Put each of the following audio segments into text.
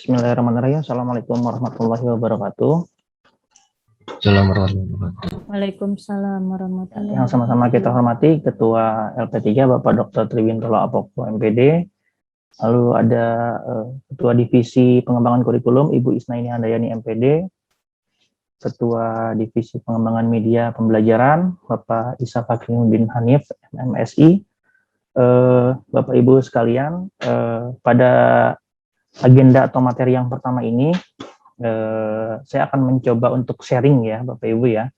Bismillahirrahmanirrahim. Assalamualaikum warahmatullahi wabarakatuh. Assalamualaikum warahmatullahi wabarakatuh. Waalaikumsalam warahmatullahi Yang sama-sama kita hormati Ketua LP3 Bapak Dr. Triwintoro Apoko MPD. Lalu ada Ketua Divisi Pengembangan Kurikulum Ibu Isnaini Handayani MPD. Ketua Divisi Pengembangan Media Pembelajaran Bapak Isa Fakriuddin Hanif MSI. Bapak Ibu sekalian, pada agenda atau materi yang pertama ini saya akan mencoba untuk sharing ya Bapak Ibu ya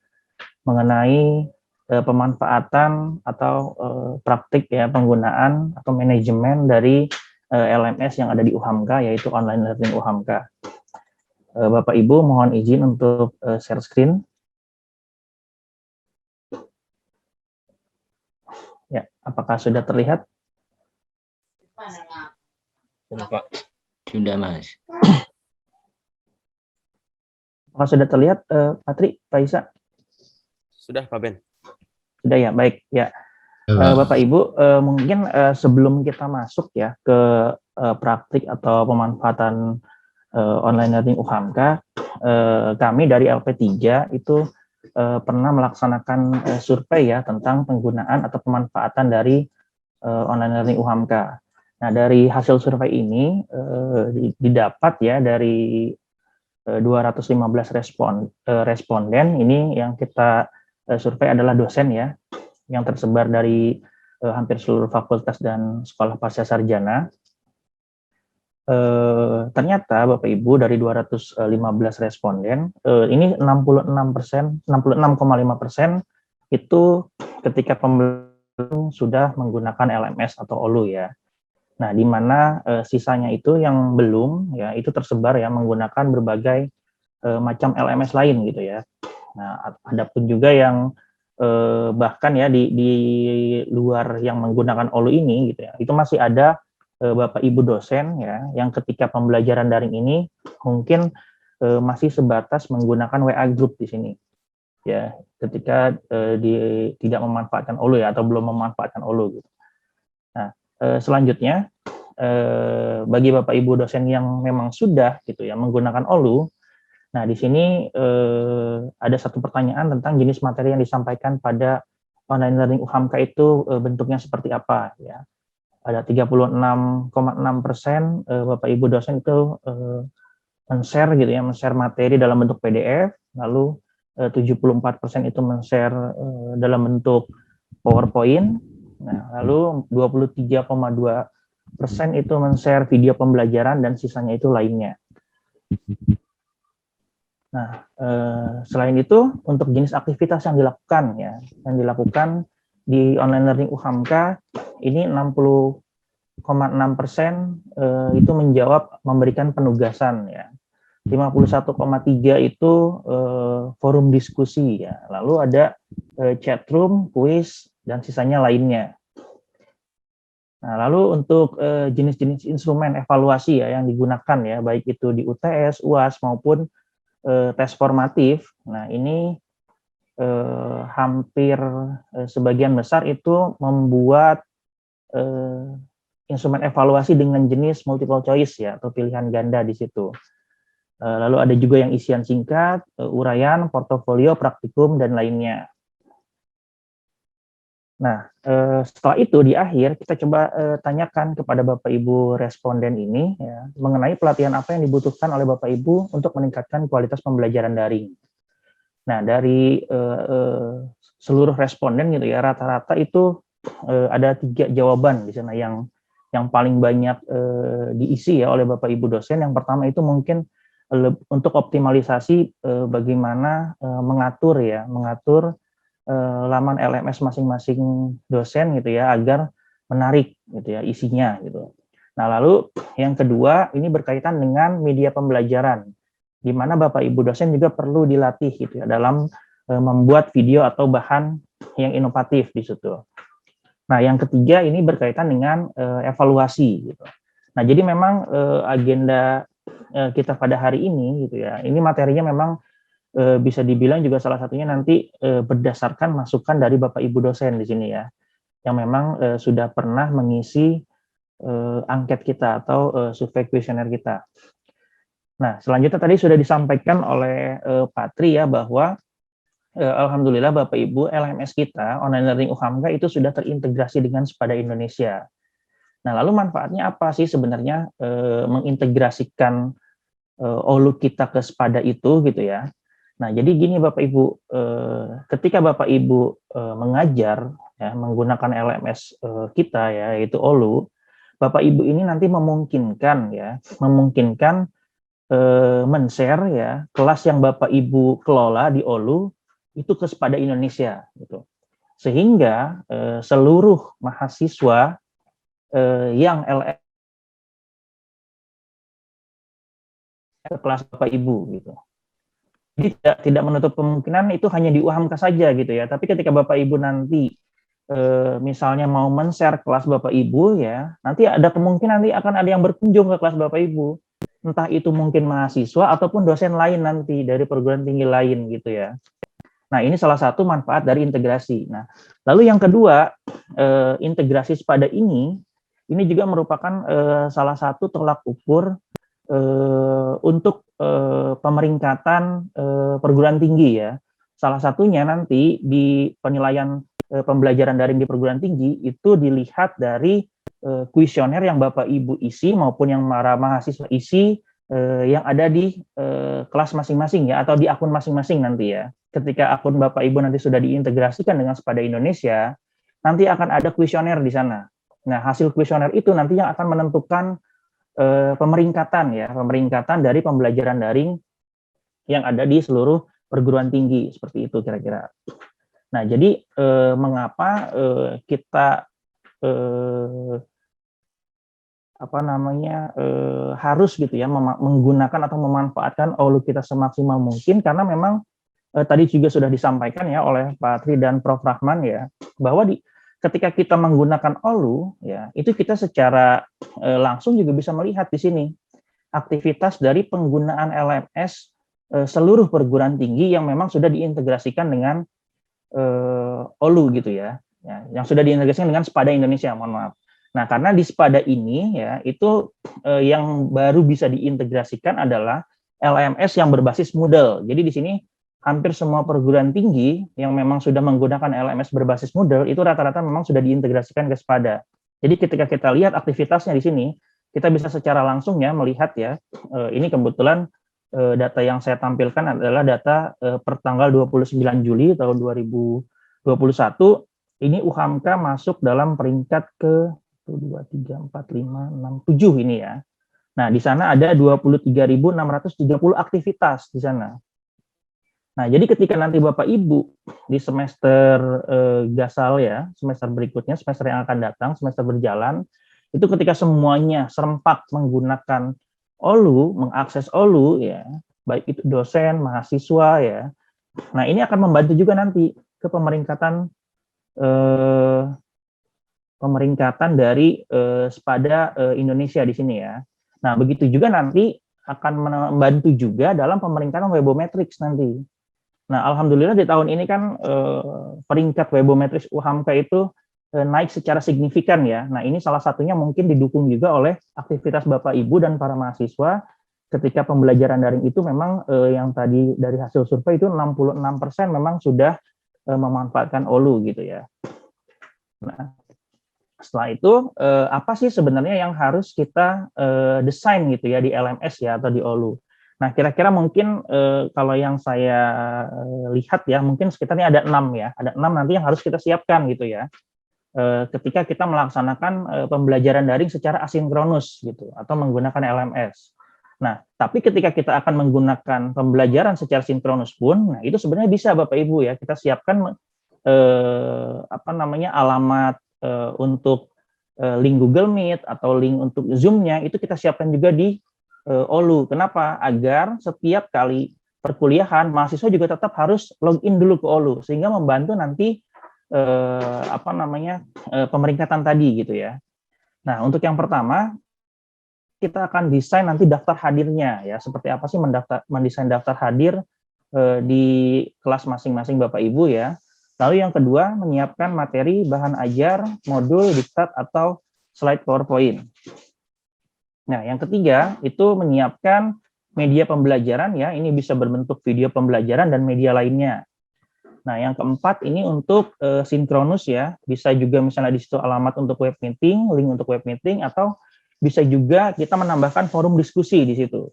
mengenai pemanfaatan atau praktik ya penggunaan atau manajemen dari LMS yang ada di UHAMKA, yaitu Online Learning UHAMKA. Bapak Ibu mohon izin untuk share screen. Ya, apakah sudah terlihat? Pak. Sudah, Mas. Apakah sudah terlihat, Patri, Pak Isa? Sudah, Pak Ben. Sudah ya, baik ya. Bapak Ibu, mungkin sebelum kita masuk ya ke praktik atau pemanfaatan online learning UHAMKA, kami dari LP3 itu pernah melaksanakan survei ya tentang penggunaan atau pemanfaatan dari online learning UHAMKA. Nah, dari hasil survei ini didapat ya dari 215 responden ini yang kita survei adalah dosen ya, yang tersebar dari hampir seluruh fakultas dan sekolah pasca sarjana. Ternyata Bapak Ibu dari 215 responden, ini 66%, 66,5% itu ketika pembelajaran sudah menggunakan LMS atau OLU ya. Nah, di mana sisanya itu yang belum ya itu tersebar ya menggunakan berbagai macam LMS lain gitu ya. Nah, ada pun juga yang bahkan ya di luar yang menggunakan OLU ini gitu ya, itu masih ada Bapak Ibu dosen ya yang ketika pembelajaran daring ini mungkin masih sebatas menggunakan WA group di sini ya, ketika tidak memanfaatkan OLU ya atau belum memanfaatkan OLU gitu. Nah, selanjutnya bagi Bapak Ibu dosen yang memang sudah gitu ya menggunakan OLU. Nah, di sini ada satu pertanyaan tentang jenis materi yang disampaikan pada online learning UHAMKA itu bentuknya seperti apa ya. Ada 36,6% Bapak Ibu dosen itu men-share gitu ya, men-share materi dalam bentuk PDF, lalu 74% itu men-share dalam bentuk PowerPoint. Nah, lalu 23,2% itu men-share video pembelajaran dan sisanya itu lainnya. Nah, selain itu untuk jenis aktivitas yang dilakukan ya, yang dilakukan di online learning UHAMKA ini 60,6% itu menjawab memberikan penugasan ya. 51,3 itu forum diskusi ya. Lalu ada chat room, kuis dan sisanya lainnya. Nah, lalu untuk jenis-jenis instrumen evaluasi ya yang digunakan ya, baik itu di UTS, UAS maupun tes formatif. Nah, ini hampir sebagian besar itu membuat instrumen evaluasi dengan jenis multiple choice ya atau pilihan ganda di situ. Lalu ada juga yang isian singkat, uraian, portofolio, praktikum dan lainnya. Nah, setelah itu di akhir kita coba tanyakan kepada Bapak Ibu responden ini ya, mengenai pelatihan apa yang dibutuhkan oleh Bapak Ibu untuk meningkatkan kualitas pembelajaran daring. Nah, dari seluruh responden gitu ya, rata-rata itu ada 3 jawaban di sana yang paling banyak diisi ya oleh Bapak Ibu dosen. Yang pertama itu mungkin untuk optimalisasi bagaimana mengatur laman LMS masing-masing dosen gitu ya agar menarik gitu ya isinya gitu. Nah, lalu yang kedua ini berkaitan dengan media pembelajaran, di mana Bapak Ibu dosen juga perlu dilatih gitu ya dalam membuat video atau bahan yang inovatif di situ. Nah, yang ketiga ini berkaitan dengan evaluasi gitu. Nah, jadi memang agenda kita pada hari ini gitu ya, ini materinya memang bisa dibilang juga salah satunya nanti berdasarkan masukan dari Bapak Ibu dosen di sini ya, yang memang sudah pernah mengisi angket kita atau survei kuesioner kita. Nah, selanjutnya tadi sudah disampaikan oleh Pak Tri ya bahwa alhamdulillah Bapak Ibu LMS kita online learning UHAMKA itu sudah terintegrasi dengan Sepada Indonesia. Nah, lalu manfaatnya apa sih sebenarnya mengintegrasikan OLU kita ke Sepada itu gitu ya. Nah, jadi gini Bapak Ibu, ketika Bapak Ibu mengajar ya menggunakan LMS kita ya yaitu OLU, Bapak Ibu ini nanti memungkinkan men-share ya kelas yang Bapak Ibu kelola di OLU itu ke Sepada Indonesia gitu. Sehingga seluruh mahasiswa yang LMS ke kelas Bapak Ibu gitu. Jadi tidak menutup kemungkinan itu hanya di UHAMKA saja gitu ya. Tapi ketika Bapak Ibu nanti misalnya mau men-share kelas Bapak Ibu ya, nanti ada kemungkinan nanti akan ada yang berkunjung ke kelas Bapak Ibu. Entah itu mungkin mahasiswa ataupun dosen lain nanti dari perguruan tinggi lain gitu ya. Nah, ini salah satu manfaat dari integrasi. Nah, lalu yang kedua, integrasi Sepada ini juga merupakan salah satu tolak ukur untuk pemeringkatan perguruan tinggi ya. Salah satunya nanti di penilaian pembelajaran daring di perguruan tinggi itu dilihat dari kuesioner yang Bapak Ibu isi maupun yang para mahasiswa isi yang ada di kelas masing-masing ya atau di akun masing-masing nanti ya. Ketika akun Bapak Ibu nanti sudah diintegrasikan dengan Sepada Indonesia, nanti akan ada kuesioner di sana. Nah, hasil kuesioner itu nanti yang akan menentukan pemeringkatan dari pembelajaran daring yang ada di seluruh perguruan tinggi seperti itu kira-kira. Nah, jadi mengapa kita harus gitu ya menggunakan atau memanfaatkan OLU kita semaksimal mungkin karena memang tadi juga sudah disampaikan ya oleh Pak Tri dan Prof Rahman ya bahwa ketika kita menggunakan OLU ya itu kita secara langsung juga bisa melihat di sini aktivitas dari penggunaan LMS seluruh perguruan tinggi yang memang sudah diintegrasikan dengan OLU gitu ya, yang sudah diintegrasikan dengan Sepada Indonesia, mohon maaf. Nah, karena di Sepada ini ya itu yang baru bisa diintegrasikan adalah LMS yang berbasis Moodle. Jadi di sini hampir semua perguruan tinggi yang memang sudah menggunakan LMS berbasis Moodle itu rata-rata memang sudah diintegrasikan ke Sepada. Jadi ketika kita lihat aktivitasnya di sini, kita bisa secara langsung ya melihat ya, ini kebetulan data yang saya tampilkan adalah data per tanggal 29 Juli tahun 2021, ini UHAMKA masuk dalam peringkat ke 1, 2, 3, 4, 5, 6, 7 ini ya. Nah, di sana ada 23.630 aktivitas di sana. Nah, jadi ketika nanti Bapak Ibu di semester gasal ya, semester berikutnya, semester yang akan datang, semester berjalan, itu ketika semuanya serempak menggunakan OLU, mengakses OLU ya, baik itu dosen, mahasiswa ya. Nah, ini akan membantu juga nanti ke pemeringkatan dari Sepada Indonesia di sini ya. Nah, begitu juga nanti akan membantu juga dalam pemeringkatan Webometrics nanti. Nah, alhamdulillah di tahun ini kan peringkat Webometrics UHAMKA itu naik secara signifikan ya. Nah, ini salah satunya mungkin didukung juga oleh aktivitas Bapak Ibu dan para mahasiswa ketika pembelajaran daring itu memang yang tadi dari hasil survei itu 66% memang sudah memanfaatkan OLU gitu ya. Nah, setelah itu apa sih sebenarnya yang harus kita desain gitu ya di LMS ya atau di OLU. Nah, kira-kira mungkin kalau yang saya lihat ya mungkin sekitarnya ada 6 ya. Ada 6 nanti yang harus kita siapkan gitu ya. Ketika kita melaksanakan pembelajaran daring secara asinkronus gitu atau menggunakan LMS. Nah, tapi ketika kita akan menggunakan pembelajaran secara sinkronus pun, nah itu sebenarnya bisa Bapak Ibu ya kita siapkan alamat untuk link Google Meet atau link untuk Zoom-nya itu kita siapkan juga di OLU. Kenapa? Agar setiap kali perkuliahan mahasiswa juga tetap harus login dulu ke OLU sehingga membantu nanti pemeringkatan tadi gitu ya. Nah, untuk yang pertama kita akan desain nanti daftar hadirnya ya. Seperti apa sih mendesain daftar hadir di kelas masing-masing Bapak Ibu ya. Lalu yang kedua menyiapkan materi, bahan ajar, modul, diktat atau slide PowerPoint. Nah, yang ketiga itu menyiapkan media pembelajaran ya, ini bisa berbentuk video pembelajaran dan media lainnya. Nah, yang keempat ini untuk sinkronus ya, bisa juga misalnya di situ alamat untuk web meeting, link untuk web meeting, atau bisa juga kita menambahkan forum diskusi di situ.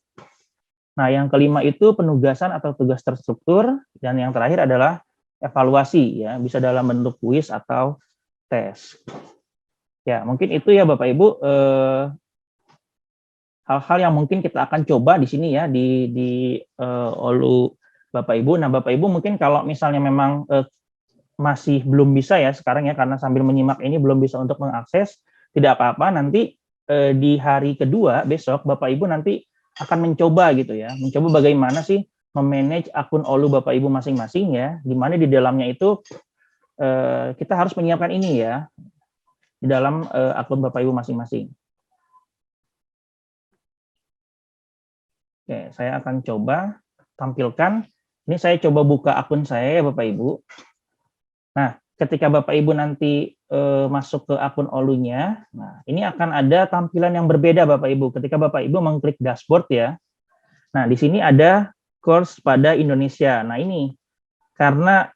Nah, yang kelima itu penugasan atau tugas terstruktur, dan yang terakhir adalah evaluasi ya, bisa dalam bentuk kuis atau tes. Ya, mungkin itu ya Bapak Ibu hal-hal yang mungkin kita akan coba di sini ya di OLU Bapak Ibu. Nah, Bapak Ibu mungkin kalau misalnya memang masih belum bisa ya sekarang ya, karena sambil menyimak ini belum bisa untuk mengakses, tidak apa-apa, nanti di hari kedua besok Bapak Ibu nanti akan mencoba gitu ya, mencoba bagaimana sih memanage akun OLU Bapak Ibu masing-masing ya, di mana di dalamnya itu kita harus menyiapkan ini ya, di dalam akun Bapak Ibu masing-masing. Oke, saya akan coba tampilkan. Ini saya coba buka akun saya ya Bapak Ibu. Nah, ketika Bapak Ibu nanti masuk ke akun OLU-nya, nah ini akan ada tampilan yang berbeda Bapak Ibu. Ketika Bapak Ibu mengklik dashboard ya. Nah, di sini ada course pada Indonesia. Nah, ini karena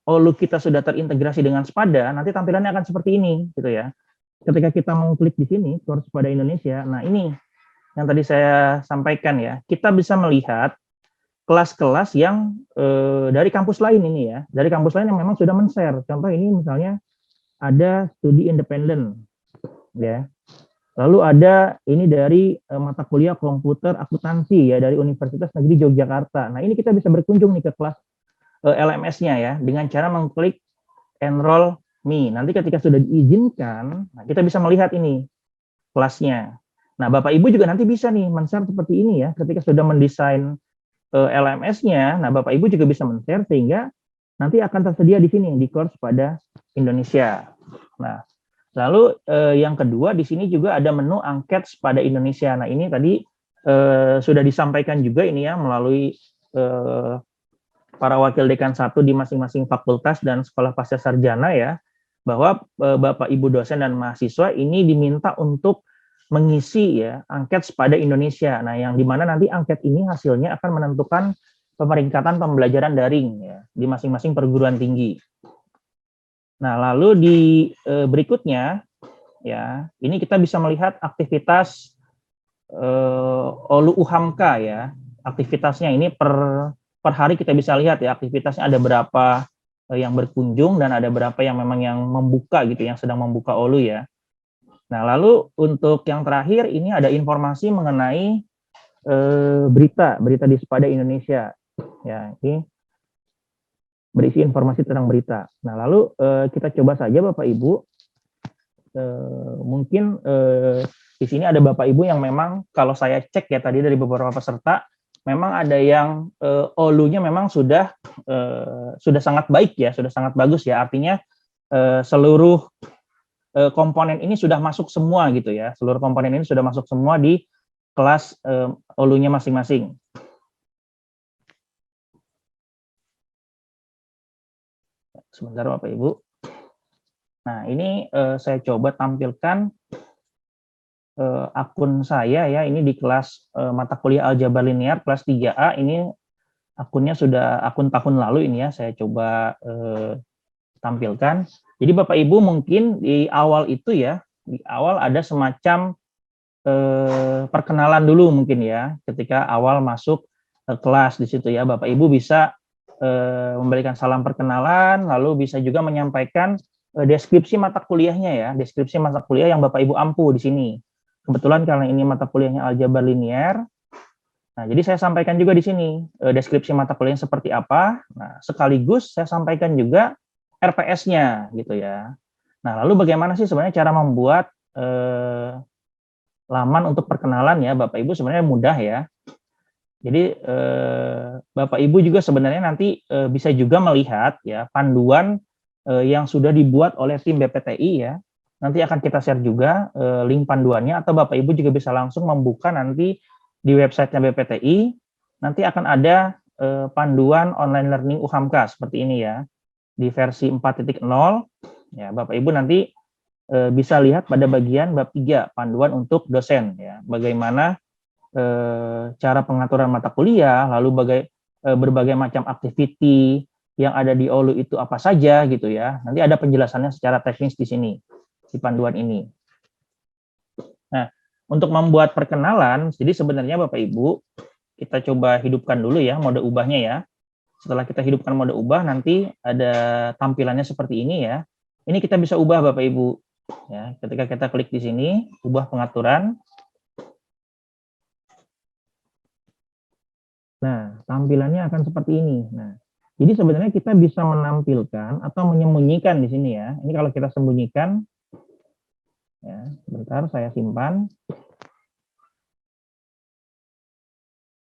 OLU kita sudah terintegrasi dengan Spada, nanti tampilannya akan seperti ini gitu ya. Ketika kita mengklik di sini course pada Indonesia, nah ini yang tadi saya sampaikan ya, kita bisa melihat kelas-kelas yang dari kampus lain ini ya, dari kampus lain yang memang sudah men-share. Contoh ini misalnya ada studi independen, ya. Lalu ada ini dari mata kuliah komputer akuntansi ya dari Universitas Negeri Yogyakarta. Nah ini kita bisa berkunjung nih ke kelas LMS-nya ya dengan cara mengklik enroll me. Nanti ketika sudah diizinkan, nah kita bisa melihat ini kelasnya. Nah, Bapak Ibu juga nanti bisa nih men-share seperti ini ya, ketika sudah mendesain LMS-nya, nah Bapak Ibu juga bisa men-share sehingga nanti akan tersedia di sini di course pada Indonesia. Nah, lalu yang kedua di sini juga ada menu angket pada Indonesia. Nah, ini tadi sudah disampaikan juga ini ya melalui para wakil dekan 1 di masing-masing fakultas dan sekolah pasca sarjana ya, bahwa Bapak Ibu dosen dan mahasiswa ini diminta untuk mengisi ya angket pada Indonesia. Nah, yang dimana nanti angket ini hasilnya akan menentukan pemeringkatan pembelajaran daring ya di masing-masing perguruan tinggi. Nah, lalu di berikutnya ya, ini kita bisa melihat aktivitas OLU UHAMKA ya. Aktivitasnya ini per hari kita bisa lihat ya aktivitasnya ada berapa yang berkunjung dan ada berapa yang memang yang membuka gitu, yang sedang membuka OLU ya. Nah, lalu untuk yang terakhir ini ada informasi mengenai berita di Spada Indonesia. Ya, ini berisi informasi tentang berita. Nah, lalu kita coba saja Bapak Ibu. Mungkin di sini ada Bapak Ibu yang memang kalau saya cek ya tadi dari beberapa peserta, memang ada yang OLU-nya memang sudah sangat baik ya, sudah sangat bagus ya. Artinya seluruh komponen ini sudah masuk semua gitu ya. Seluruh komponen ini sudah masuk semua di kelas OLU-nya masing-masing. Sebentar Bapak Ibu. Nah, ini saya coba tampilkan akun saya ya. Ini di kelas mata kuliah aljabar linear kelas 3A. Ini akunnya sudah akun tahun lalu ini ya. Saya coba tampilkan. Jadi Bapak Ibu mungkin di awal itu ya, di awal ada semacam perkenalan dulu mungkin ya, ketika awal masuk kelas di situ ya, Bapak Ibu bisa memberikan salam perkenalan, lalu bisa juga menyampaikan deskripsi mata kuliahnya ya, deskripsi mata kuliah yang Bapak Ibu ampu di sini. Kebetulan karena ini mata kuliahnya aljabar linear, nah jadi saya sampaikan juga di sini deskripsi mata kuliahnya seperti apa. Nah, sekaligus saya sampaikan juga RPS-nya gitu ya. Nah, lalu bagaimana sih sebenarnya cara membuat laman untuk perkenalan ya, Bapak Ibu sebenarnya mudah ya. Jadi Bapak Ibu juga sebenarnya nanti bisa juga melihat ya panduan yang sudah dibuat oleh tim BPTI ya. Nanti akan kita share juga link panduannya, atau Bapak Ibu juga bisa langsung membuka nanti di websitenya BPTI. Nanti akan ada panduan online learning UHAMKA seperti ini ya. Di versi 4.0 ya, Bapak Ibu nanti bisa lihat pada bagian bab 3 panduan untuk dosen ya, bagaimana cara pengaturan mata kuliah, lalu berbagai macam activity yang ada di OLU itu apa saja gitu ya. Nanti ada penjelasannya secara teknis di sini, di panduan ini. Nah, untuk membuat perkenalan, jadi sebenarnya Bapak Ibu, kita coba hidupkan dulu ya mode ubahnya ya. Setelah kita hidupkan mode ubah, nanti ada tampilannya seperti ini ya. Ini kita bisa ubah Bapak Ibu. Ya, ketika kita klik di sini, ubah pengaturan. Nah, tampilannya akan seperti ini. Nah, jadi sebenarnya kita bisa menampilkan atau menyembunyikan di sini ya. Ini kalau kita sembunyikan, ya, sebentar saya simpan.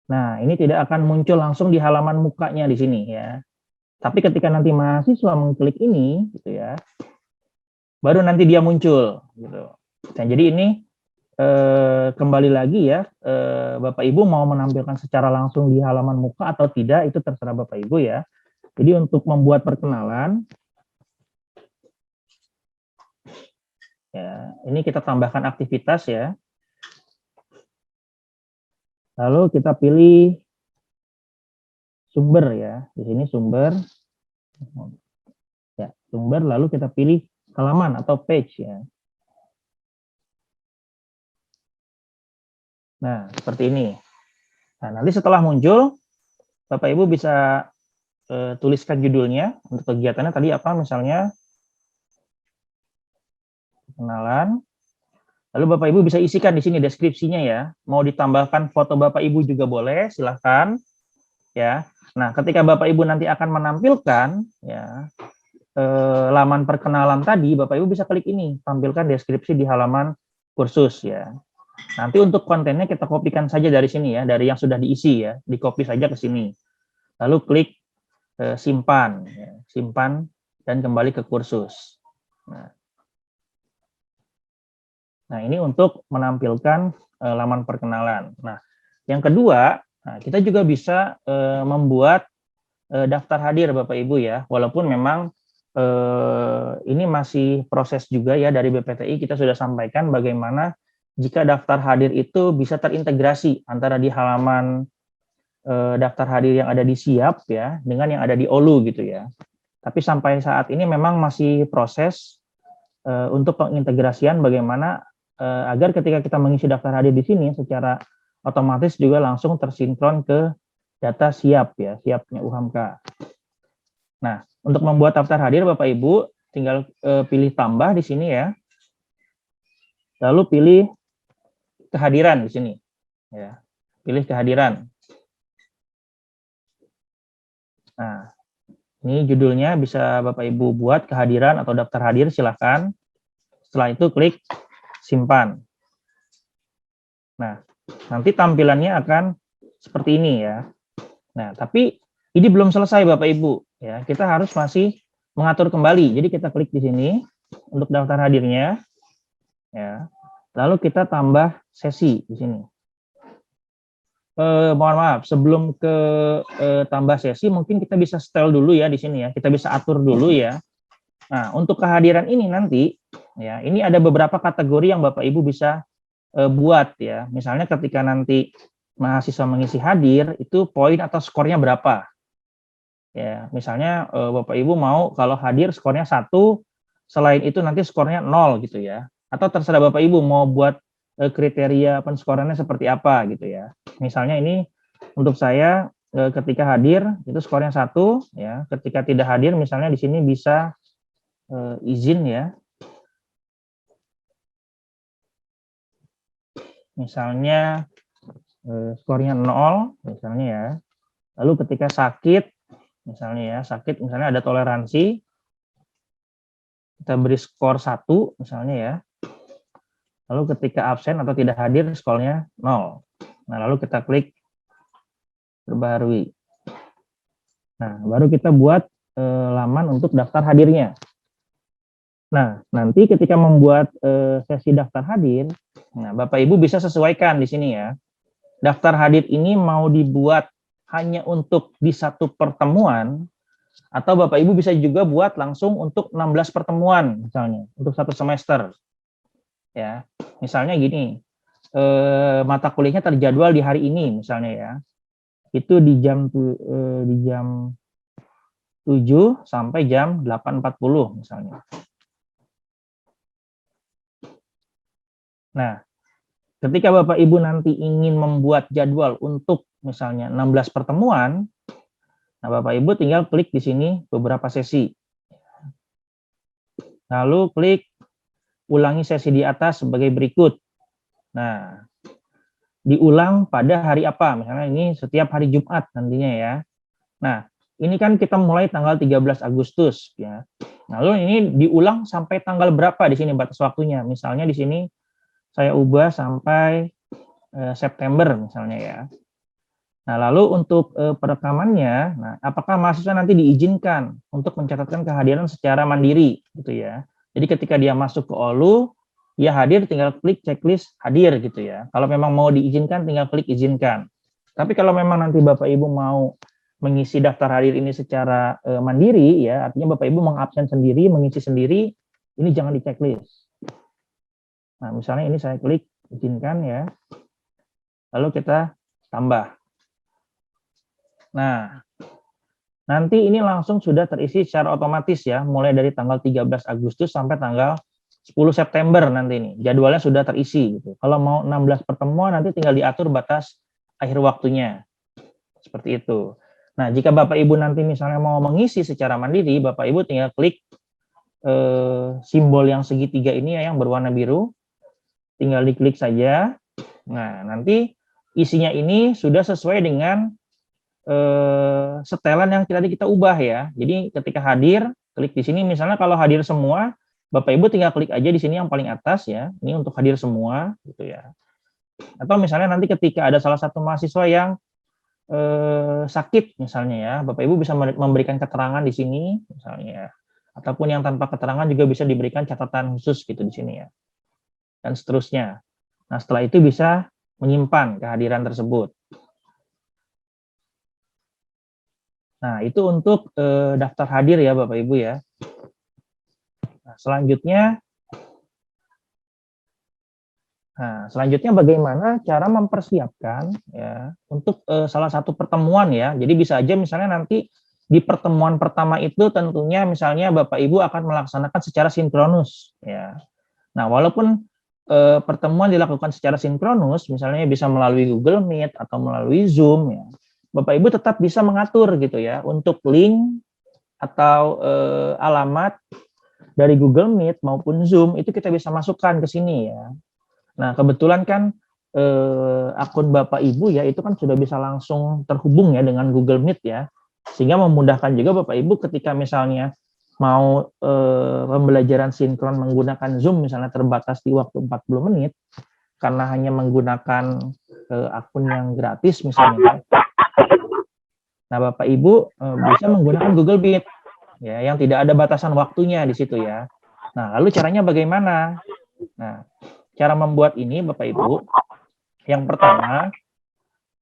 Nah, ini tidak akan muncul langsung di halaman mukanya di sini ya. Tapi ketika nanti mahasiswa mengklik ini, gitu ya, baru nanti dia muncul, gitu. Nah, jadi ini kembali lagi ya, Bapak Ibu mau menampilkan secara langsung di halaman muka atau tidak, itu terserah Bapak Ibu ya. Jadi untuk membuat perkenalan, ya, ini kita tambahkan aktivitas ya. Lalu kita pilih sumber ya, di sini sumber, ya sumber, lalu kita pilih halaman atau page ya. Nah, seperti ini. Nah, nanti setelah muncul, Bapak Ibu bisa tuliskan judulnya untuk kegiatannya tadi apa, misalnya kenalan. Lalu Bapak Ibu bisa isikan di sini deskripsinya ya. Mau ditambahkan foto Bapak Ibu juga boleh, silahkan. Ya. Nah, ketika Bapak Ibu nanti akan menampilkan ya laman perkenalan tadi, Bapak Ibu bisa klik ini, tampilkan deskripsi di halaman kursus ya. Nanti untuk kontennya kita kopikan saja dari sini ya, dari yang sudah diisi ya, di-copy saja ke sini. Lalu klik simpan, ya, simpan dan kembali ke kursus. Nah, ini untuk menampilkan laman perkenalan. Nah, yang kedua, kita juga bisa membuat daftar hadir Bapak Ibu ya, walaupun memang ini masih proses juga ya dari BPTI, kita sudah sampaikan bagaimana jika daftar hadir itu bisa terintegrasi antara di halaman daftar hadir yang ada di SIAP ya dengan yang ada di OLU gitu ya. Tapi sampai saat ini memang masih proses untuk pengintegrasian bagaimana agar ketika kita mengisi daftar hadir di sini secara otomatis juga langsung tersinkron ke data SIAP ya, SIAP-nya UHAMKA. Nah, untuk membuat daftar hadir Bapak Ibu tinggal pilih tambah di sini ya. Lalu pilih kehadiran di sini. Ya. Pilih kehadiran. Nah, ini judulnya bisa Bapak Ibu buat kehadiran atau daftar hadir, silahkan. Setelah itu klik simpan. Nah, nanti tampilannya akan seperti ini ya. Nah, tapi ini belum selesai Bapak Ibu ya. Kita harus masih mengatur kembali. Jadi kita klik di sini untuk daftar hadirnya ya. Lalu kita tambah sesi di sini. Mohon maaf, sebelum ke tambah sesi mungkin kita bisa setel dulu ya di sini ya. Kita bisa atur dulu ya. Nah, untuk kehadiran ini nanti ya, ini ada beberapa kategori yang Bapak Ibu bisa buat ya. Misalnya ketika nanti mahasiswa mengisi hadir, itu poin atau skornya berapa. Ya, misalnya Bapak Ibu mau kalau hadir skornya 1, selain itu nanti skornya 0 gitu ya. Atau terserah Bapak Ibu mau buat kriteria penskorannya seperti apa gitu ya. Misalnya ini untuk saya ketika hadir itu skornya 1 ya. Ketika tidak hadir misalnya di sini bisa izin ya. Misalnya skornya 0 misalnya ya. Lalu ketika sakit misalnya ya, sakit misalnya ada toleransi, kita beri skor 1 misalnya ya. Lalu ketika absen atau tidak hadir skornya 0. Nah, lalu kita klik perbarui. Nah, baru kita buat laman untuk daftar hadirnya. Nah, nanti ketika membuat sesi daftar hadir, nah Bapak Ibu bisa sesuaikan di sini ya. Daftar hadir ini mau dibuat hanya untuk di satu pertemuan, atau Bapak Ibu bisa juga buat langsung untuk 16 pertemuan misalnya, untuk 1 semester. Ya, misalnya gini, mata kuliahnya terjadwal di hari ini misalnya ya. Itu di jam 7 sampai jam 8.40 misalnya. Nah, ketika Bapak Ibu nanti ingin membuat jadwal untuk misalnya 16 pertemuan, nah Bapak Ibu tinggal klik di sini beberapa sesi. Lalu klik ulangi sesi di atas sebagai berikut. Nah, diulang pada hari apa? Misalnya ini setiap hari Jumat nantinya ya. Nah, ini kan kita mulai tanggal 13 Agustus ya. Lalu ini diulang sampai tanggal berapa di sini batas waktunya? Misalnya di sini saya ubah sampai September misalnya ya. Nah, lalu untuk perekamannya, nah, apakah mahasiswa nanti diizinkan untuk mencatatkan kehadiran secara mandiri gitu ya. Jadi ketika dia masuk ke OLU, dia hadir tinggal klik checklist hadir gitu ya. Kalau memang mau diizinkan tinggal klik izinkan. Tapi kalau memang nanti Bapak Ibu mau mengisi daftar hadir ini secara mandiri ya, artinya Bapak Ibu mengabsen sendiri, mengisi sendiri, ini jangan di checklist. Nah, misalnya ini saya klik izinkan ya. Lalu kita tambah. Nah, nanti ini langsung sudah terisi secara otomatis ya, mulai dari tanggal 13 Agustus sampai tanggal 10 September nanti ini. Jadwalnya sudah terisi gitu. Kalau mau 16 pertemuan nanti tinggal diatur batas akhir waktunya. Seperti itu. Nah, jika Bapak Ibu nanti misalnya mau mengisi secara mandiri, Bapak Ibu tinggal klik simbol yang segitiga ini ya, yang berwarna biru. Tinggal diklik saja. Nah, nanti isinya ini sudah sesuai dengan setelan yang tadi kita ubah ya. Jadi ketika hadir, klik di sini. Misalnya kalau hadir semua, Bapak Ibu tinggal klik aja di sini yang paling atas ya. Ini untuk hadir semua gitu ya. Atau misalnya nanti ketika ada salah satu mahasiswa yang sakit misalnya ya, Bapak Ibu bisa memberikan keterangan di sini misalnya ya. Ataupun yang tanpa keterangan juga bisa diberikan catatan khusus gitu di sini ya. Dan seterusnya. Nah, setelah itu bisa menyimpan kehadiran tersebut. Nah, itu untuk daftar hadir ya Bapak Ibu ya. Nah, selanjutnya bagaimana cara mempersiapkan ya untuk salah satu pertemuan ya. Jadi bisa aja misalnya nanti di pertemuan pertama itu tentunya misalnya Bapak Ibu akan melaksanakan secara sinkronus ya. Nah, walaupun pertemuan dilakukan secara sinkronus, misalnya bisa melalui Google Meet atau melalui Zoom ya. Bapak Ibu tetap bisa mengatur gitu ya untuk link atau alamat dari Google Meet maupun Zoom itu kita bisa masukkan ke sini ya. Nah, kebetulan kan akun Bapak Ibu ya itu kan sudah bisa langsung terhubung ya dengan Google Meet ya. Sehingga memudahkan juga Bapak Ibu ketika misalnya mau pembelajaran sinkron menggunakan Zoom misalnya terbatas di waktu 40 menit karena hanya menggunakan akun yang gratis misalnya. Nah, Bapak Ibu bisa menggunakan Google Meet ya yang tidak ada batasan waktunya di situ ya. Nah, lalu caranya bagaimana? Nah, cara membuat ini Bapak Ibu, yang pertama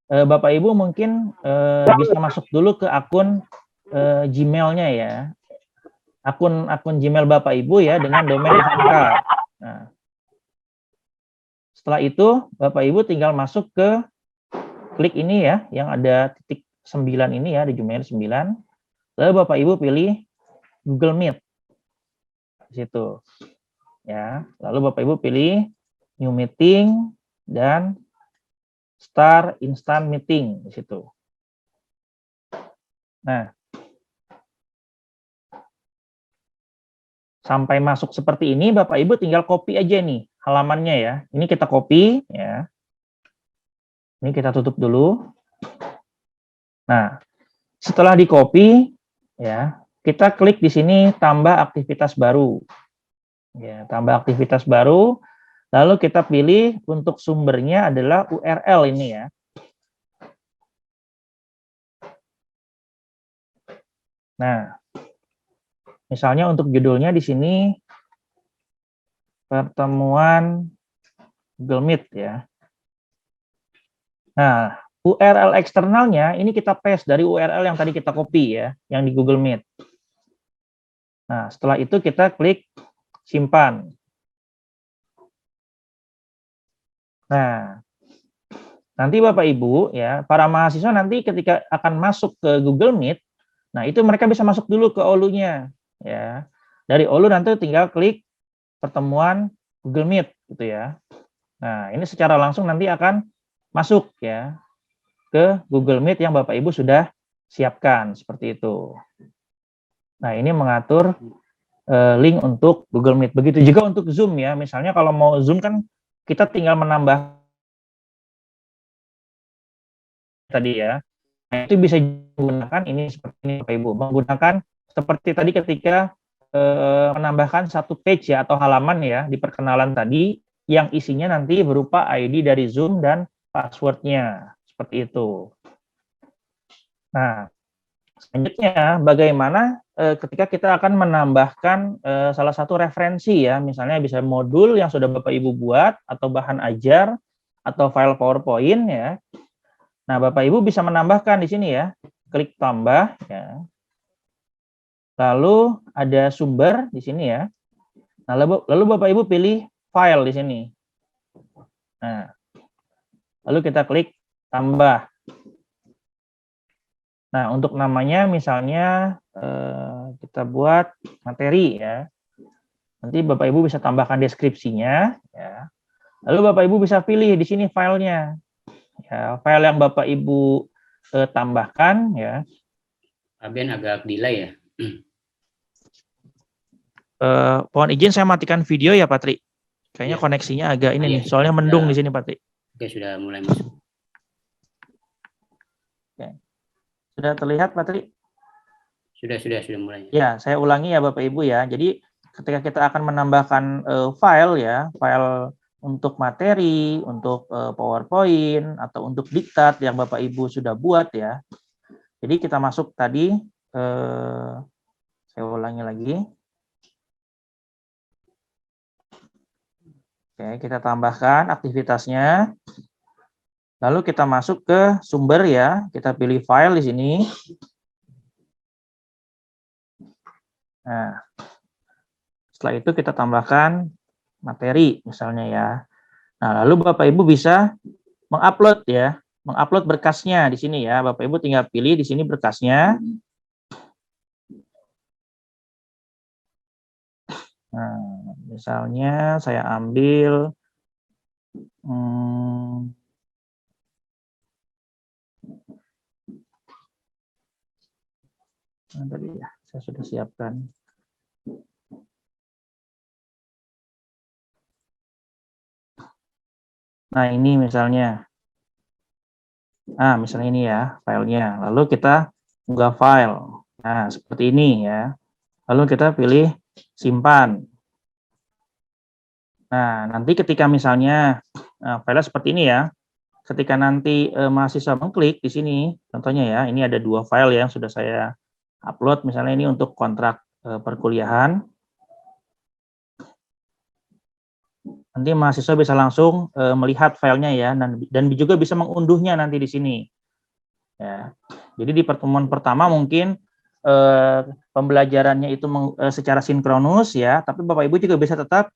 Bapak Ibu mungkin bisa masuk dulu ke akun Gmail-nya ya. Akun Gmail Bapak Ibu ya dengan domain SMK. Nah, setelah itu Bapak Ibu tinggal masuk ke klik ini ya yang ada titik 9 ini ya di Gmail 9. Lalu Bapak Ibu pilih Google Meet. Di situ. Ya, lalu Bapak Ibu pilih New Meeting dan Start Instant Meeting di situ. Nah, sampai masuk seperti ini Bapak Ibu tinggal copy aja nih halamannya ya. Ini kita copy ya. Ini kita tutup dulu. Nah, setelah di copy ya, kita klik di sini tambah aktivitas baru. Ya, tambah aktivitas baru. Lalu kita pilih untuk sumbernya adalah URL ini ya. Nah, misalnya untuk judulnya di sini pertemuan Google Meet ya. Nah, URL eksternalnya ini kita paste dari URL yang tadi kita copy ya, yang di Google Meet. Nah, setelah itu kita klik simpan. Nah, nanti Bapak Ibu ya, para mahasiswa nanti ketika akan masuk ke Google Meet, nah itu mereka bisa masuk dulu ke Olu-nya ya. Dari Olu nanti tinggal klik pertemuan Google Meet gitu ya. Nah, ini secara langsung nanti akan masuk ya ke Google Meet yang Bapak Ibu sudah siapkan seperti itu. Nah, ini mengatur link untuk Google Meet. Begitu juga untuk Zoom ya. Misalnya kalau mau Zoom kan kita tinggal menambah tadi ya. Nah, itu bisa digunakan ini seperti ini Bapak Ibu. Menggunakan seperti tadi ketika menambahkan satu page ya atau halaman ya di perkenalan tadi yang isinya nanti berupa ID dari Zoom dan passwordnya seperti itu. Nah, selanjutnya bagaimana ketika kita akan menambahkan salah satu referensi ya, misalnya bisa modul yang sudah Bapak Ibu buat atau bahan ajar atau file PowerPoint ya. Nah, Bapak Ibu bisa menambahkan di sini ya, klik tambah ya. Lalu ada sumber di sini ya. Nah, lalu Bapak Ibu pilih file di sini. Nah, lalu kita klik tambah. Nah, untuk namanya misalnya kita buat materi ya. Nanti Bapak Ibu bisa tambahkan deskripsinya ya. Lalu Bapak Ibu bisa pilih di sini filenya. Ya, file yang Bapak Ibu tambahkan ya. Pak Ben agak delay ya. Mohon izin saya matikan video ya, Patri. Kayaknya Ya. koneksinya agak ini Iya, nih, soalnya mendung di sini, Patri. Oke, sudah mulai masuk. Oke. Sudah terlihat, Patri? Sudah mulai. Ya, saya ulangi ya, Bapak Ibu ya. Jadi ketika kita akan menambahkan file ya, file untuk materi, untuk PowerPoint atau untuk diktat yang Bapak Ibu sudah buat ya. Jadi kita masuk tadi, saya ulangi lagi. Oke, kita tambahkan aktivitasnya. Lalu kita masuk ke sumber ya, kita pilih file di sini. Nah, setelah itu kita tambahkan materi misalnya ya. Nah, lalu Bapak Ibu bisa mengupload ya, mengupload berkasnya di sini ya. Bapak Ibu tinggal pilih di sini berkasnya. Nah, misalnya saya ambil tadi ya, saya sudah siapkan. Nah, ini misalnya. Nah, misalnya ini ya filenya. Lalu kita unggah file. Nah, seperti ini ya. Lalu kita pilih simpan. Nah, nanti ketika misalnya file seperti ini ya, ketika nanti mahasiswa mengklik di sini, contohnya ya, ini ada 2 file yang sudah saya upload, misalnya ini untuk kontrak perkuliahan. Nanti mahasiswa bisa langsung melihat filenya ya, dan juga bisa mengunduhnya nanti di sini. Ya. Jadi di pertemuan pertama mungkin pembelajarannya itu secara sinkronus ya, tapi Bapak Ibu juga bisa tetap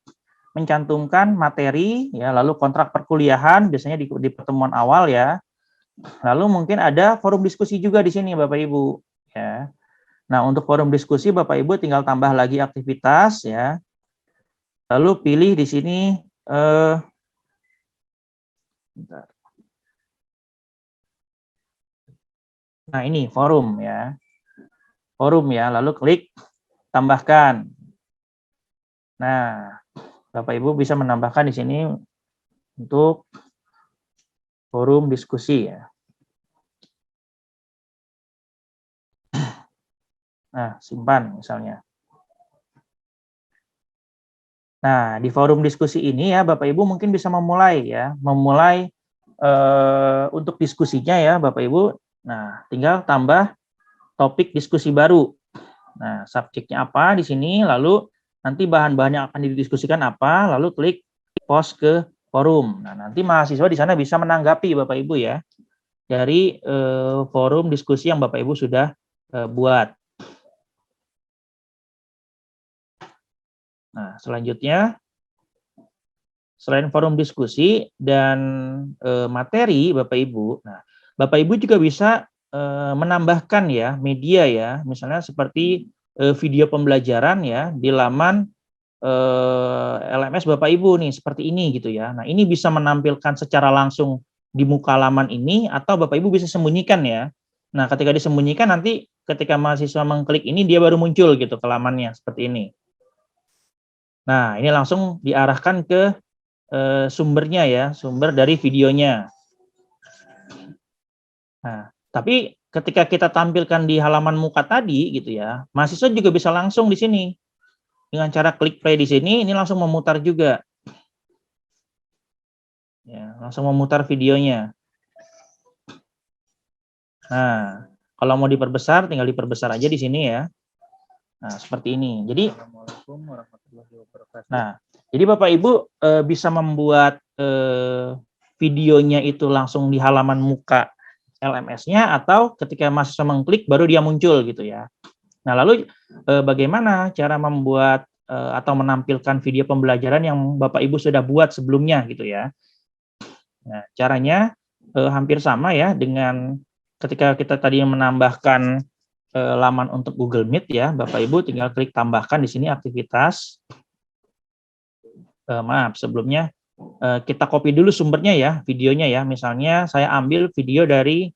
mencantumkan materi ya, lalu kontrak perkuliahan biasanya di pertemuan awal ya. Lalu mungkin ada forum diskusi juga di sini Bapak Ibu ya. Nah, untuk forum diskusi Bapak Ibu tinggal tambah lagi aktivitas ya. Lalu pilih di sini nah ini forum ya. Forum ya, lalu klik tambahkan. Nah, Bapak Ibu bisa menambahkan di sini untuk forum diskusi ya. Nah, simpan misalnya. Nah, di forum diskusi ini ya Bapak Ibu mungkin bisa memulai ya, untuk diskusinya ya Bapak Ibu. Nah, tinggal tambah topik diskusi baru. Nah, subjeknya apa di sini, lalu nanti bahan-bahan yang akan didiskusikan apa, lalu klik post ke forum. Nah, nanti mahasiswa di sana bisa menanggapi Bapak Ibu ya dari forum diskusi yang Bapak Ibu sudah buat. Nah, selanjutnya selain forum diskusi dan materi Bapak Ibu, nah Bapak Ibu juga bisa menambahkan ya media ya, misalnya seperti video pembelajaran ya di laman LMS Bapak Ibu nih seperti ini gitu ya. Nah, ini bisa menampilkan secara langsung di muka halaman ini atau Bapak Ibu bisa sembunyikan ya. Nah, ketika disembunyikan nanti ketika mahasiswa mengklik ini dia baru muncul gitu ke lamannya seperti ini. Nah, ini langsung diarahkan ke sumbernya ya, sumber dari videonya. Nah, tapi ketika kita tampilkan di halaman muka tadi gitu ya, mahasiswa juga bisa langsung di sini. Dengan cara klik play di sini, ini langsung memutar juga. Ya, langsung memutar videonya. Nah, kalau mau diperbesar, tinggal diperbesar aja di sini ya. Nah, seperti ini. Jadi, jadi Bapak Ibu bisa membuat videonya itu langsung di halaman muka LMS-nya atau ketika mahasiswa mengklik baru dia muncul gitu ya. Nah, lalu bagaimana cara membuat atau menampilkan video pembelajaran yang Bapak Ibu sudah buat sebelumnya gitu ya. Nah, caranya hampir sama ya dengan ketika kita tadi menambahkan laman untuk Google Meet ya, Bapak Ibu tinggal klik tambahkan di sini aktivitas. Maaf, sebelumnya kita copy dulu sumbernya ya, videonya ya. Misalnya saya ambil video dari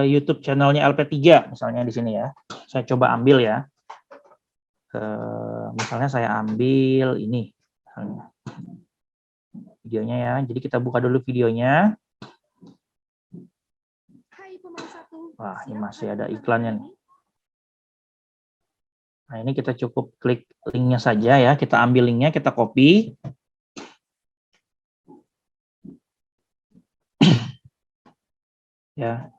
YouTube channelnya LP3 misalnya di sini ya. Saya coba ambil ya. Misalnya saya ambil ini misalnya. Videonya ya. Jadi kita buka dulu videonya. Wah, ini masih ada iklannya nih. Nah, ini kita cukup klik linknya saja ya. Kita ambil linknya, kita copy. Ya,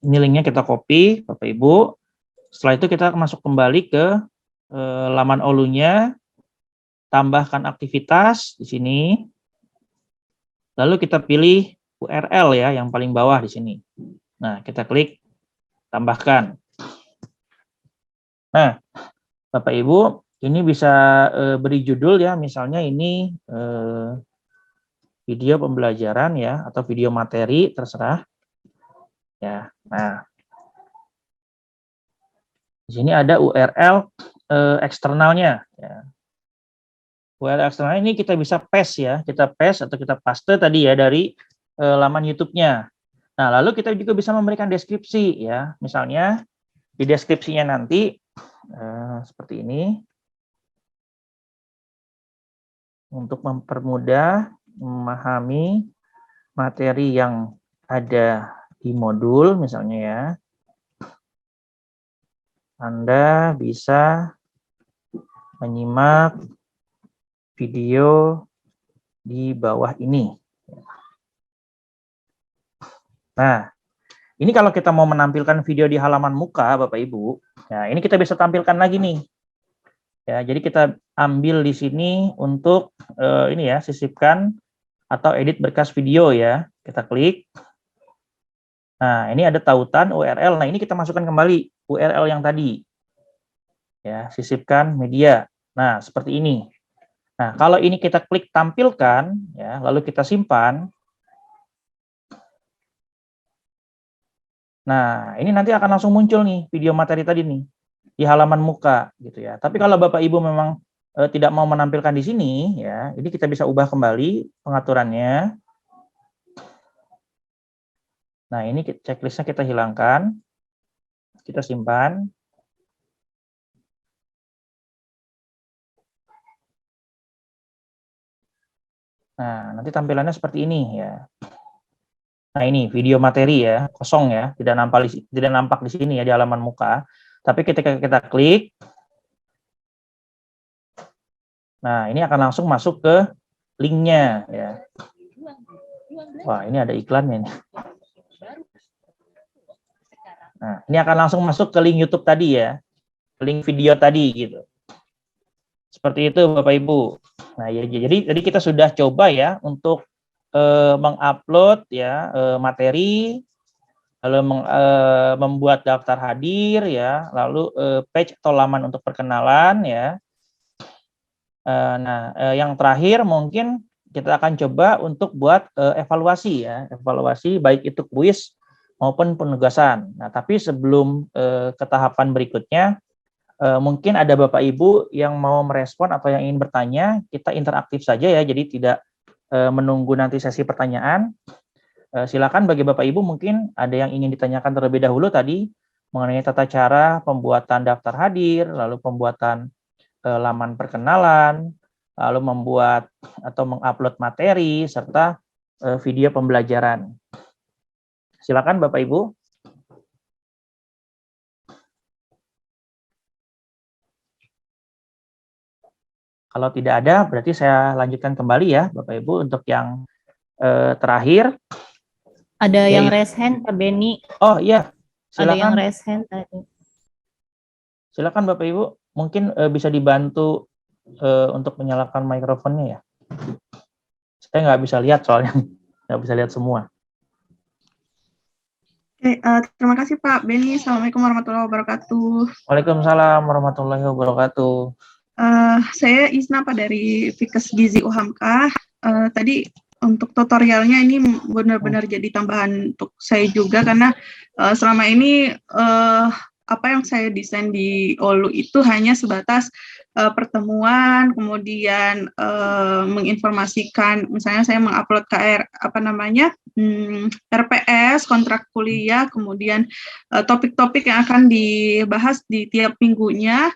ini linknya kita copy, Bapak Ibu. Setelah itu kita masuk kembali ke laman Olunya, tambahkan aktivitas di sini. Lalu kita pilih URL ya, yang paling bawah di sini. Nah, kita klik tambahkan. Nah, Bapak Ibu, ini bisa beri judul ya, misalnya ini video pembelajaran ya, atau video materi, terserah. Ya, nah, di sini ada URL eksternalnya. Ya. URL eksternal ini kita bisa paste ya, kita paste atau kita paste tadi ya dari laman YouTube-nya. Nah, lalu kita juga bisa memberikan deskripsi ya, misalnya di deskripsinya nanti seperti ini untuk mempermudah memahami materi yang ada di modul misalnya ya. Anda bisa menyimak video di bawah ini. Nah, ini kalau kita mau menampilkan video di halaman muka, Bapak Ibu, nah ini kita bisa tampilkan lagi nih. Ya, jadi kita ambil di sini untuk ini ya, sisipkan atau edit berkas video ya. Kita klik. Nah, ini ada tautan URL. Nah, ini kita masukkan kembali URL yang tadi. Ya, sisipkan media. Nah, seperti ini. Nah, kalau ini kita klik tampilkan, ya, lalu kita simpan. Nah, ini nanti akan langsung muncul nih video materi tadi nih di halaman muka, gitu ya. Tapi kalau Bapak Ibu memang tidak mau menampilkan di sini, ya, ini kita bisa ubah kembali pengaturannya. Nah, ini checklistnya kita hilangkan, kita simpan. Nah, nanti tampilannya seperti ini ya. Nah, ini video materi ya, kosong ya, tidak nampak di sini ya di halaman muka. Tapi ketika kita klik, nah ini akan langsung masuk ke linknya ya. Wah, ini ada iklannya nih. Nah, ini akan langsung masuk ke link YouTube tadi ya, link video tadi gitu. Seperti itu Bapak Ibu. Nah, ya, jadi kita sudah coba ya untuk mengupload ya materi, lalu membuat daftar hadir ya, lalu page atau laman untuk perkenalan ya. Yang terakhir mungkin kita akan coba untuk buat evaluasi ya, evaluasi baik itu kuis maupun penugasan. Nah, tapi sebelum ke tahapan berikutnya, mungkin ada Bapak Ibu yang mau merespon atau yang ingin bertanya, kita interaktif saja ya, jadi tidak menunggu nanti sesi pertanyaan. Silakan bagi Bapak Ibu mungkin ada yang ingin ditanyakan terlebih dahulu tadi mengenai tata cara pembuatan daftar hadir, lalu pembuatan laman perkenalan, lalu membuat atau mengupload materi serta video pembelajaran. Silakan Bapak Ibu. Kalau tidak ada, berarti saya lanjutkan kembali ya Bapak Ibu untuk yang terakhir. Ada yang raise hand, Pak Beni. Oh iya, Ada yang silakan. raise hand tadi. Silakan Bapak Ibu, mungkin bisa dibantu untuk menyalakan mikrofonnya ya. Saya nggak bisa lihat soalnya, nggak bisa lihat semua. Oke, terima kasih Pak Beni. Assalamualaikum warahmatullahi wabarakatuh. Waalaikumsalam warahmatullahi wabarakatuh. Saya Isna Pak dari Fikes Gizi UHAMKA. Tadi untuk tutorialnya ini benar-benar jadi tambahan untuk saya juga karena selama ini apa yang saya desain di OLU itu hanya sebatas pertemuan, kemudian menginformasikan, misalnya saya mengupload RPS, kontrak kuliah, kemudian topik-topik yang akan dibahas di tiap minggunya.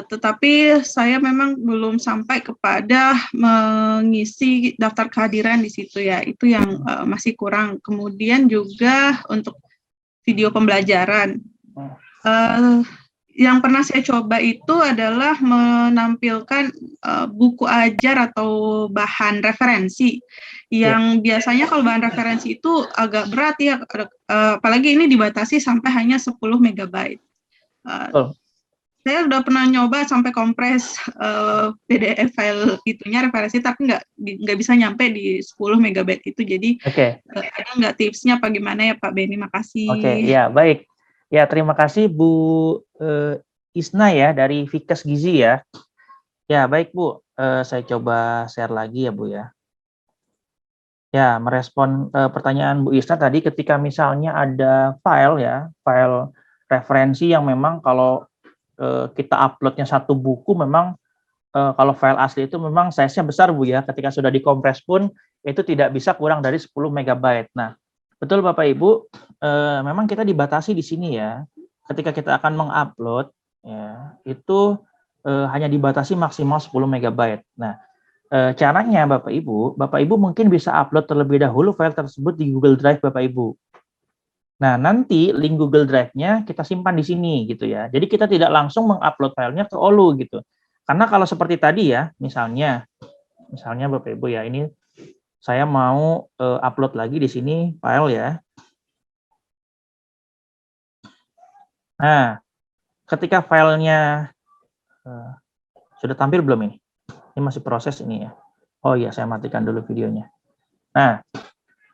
Tetapi saya memang belum sampai kepada mengisi daftar kehadiran di situ ya, itu yang masih kurang. Kemudian juga untuk video pembelajaran, yang pernah saya coba itu adalah menampilkan buku ajar atau bahan referensi, yang biasanya kalau bahan referensi itu agak berat ya, apalagi ini dibatasi sampai hanya 10 MB. Saya udah pernah nyoba sampai kompres PDF file itunya referensi, tapi nggak bisa nyampe di 10 MB itu. Jadi ada nggak tipsnya apa gimana ya Pak Beni? Makasih. Oke, ya baik. Ya terima kasih Bu Isna ya dari Fikes Gizi ya. Ya baik Bu, saya coba share lagi ya Bu ya. Ya merespon pertanyaan Bu Isna tadi ketika misalnya ada file ya, file referensi yang memang kalau kita uploadnya satu buku memang kalau file asli itu memang size-nya besar Bu ya, ketika sudah dikompres pun itu tidak bisa kurang dari 10 MB. Nah, betul Bapak Ibu, memang kita dibatasi di sini ya. Ketika kita akan mengupload ya, itu hanya dibatasi maksimal 10 MB. Nah, caranya Bapak Ibu mungkin bisa upload terlebih dahulu file tersebut di Google Drive Bapak Ibu. Nah, nanti link Google Drive-nya kita simpan di sini gitu ya. Jadi kita tidak langsung mengupload filenya ke OLU gitu. Karena kalau seperti tadi ya, misalnya Bapak Ibu ya, ini saya mau upload lagi di sini file ya. Nah, ketika filenya sudah tampil belum ini? Ini masih proses ini ya. Oh iya, saya matikan dulu videonya. Nah,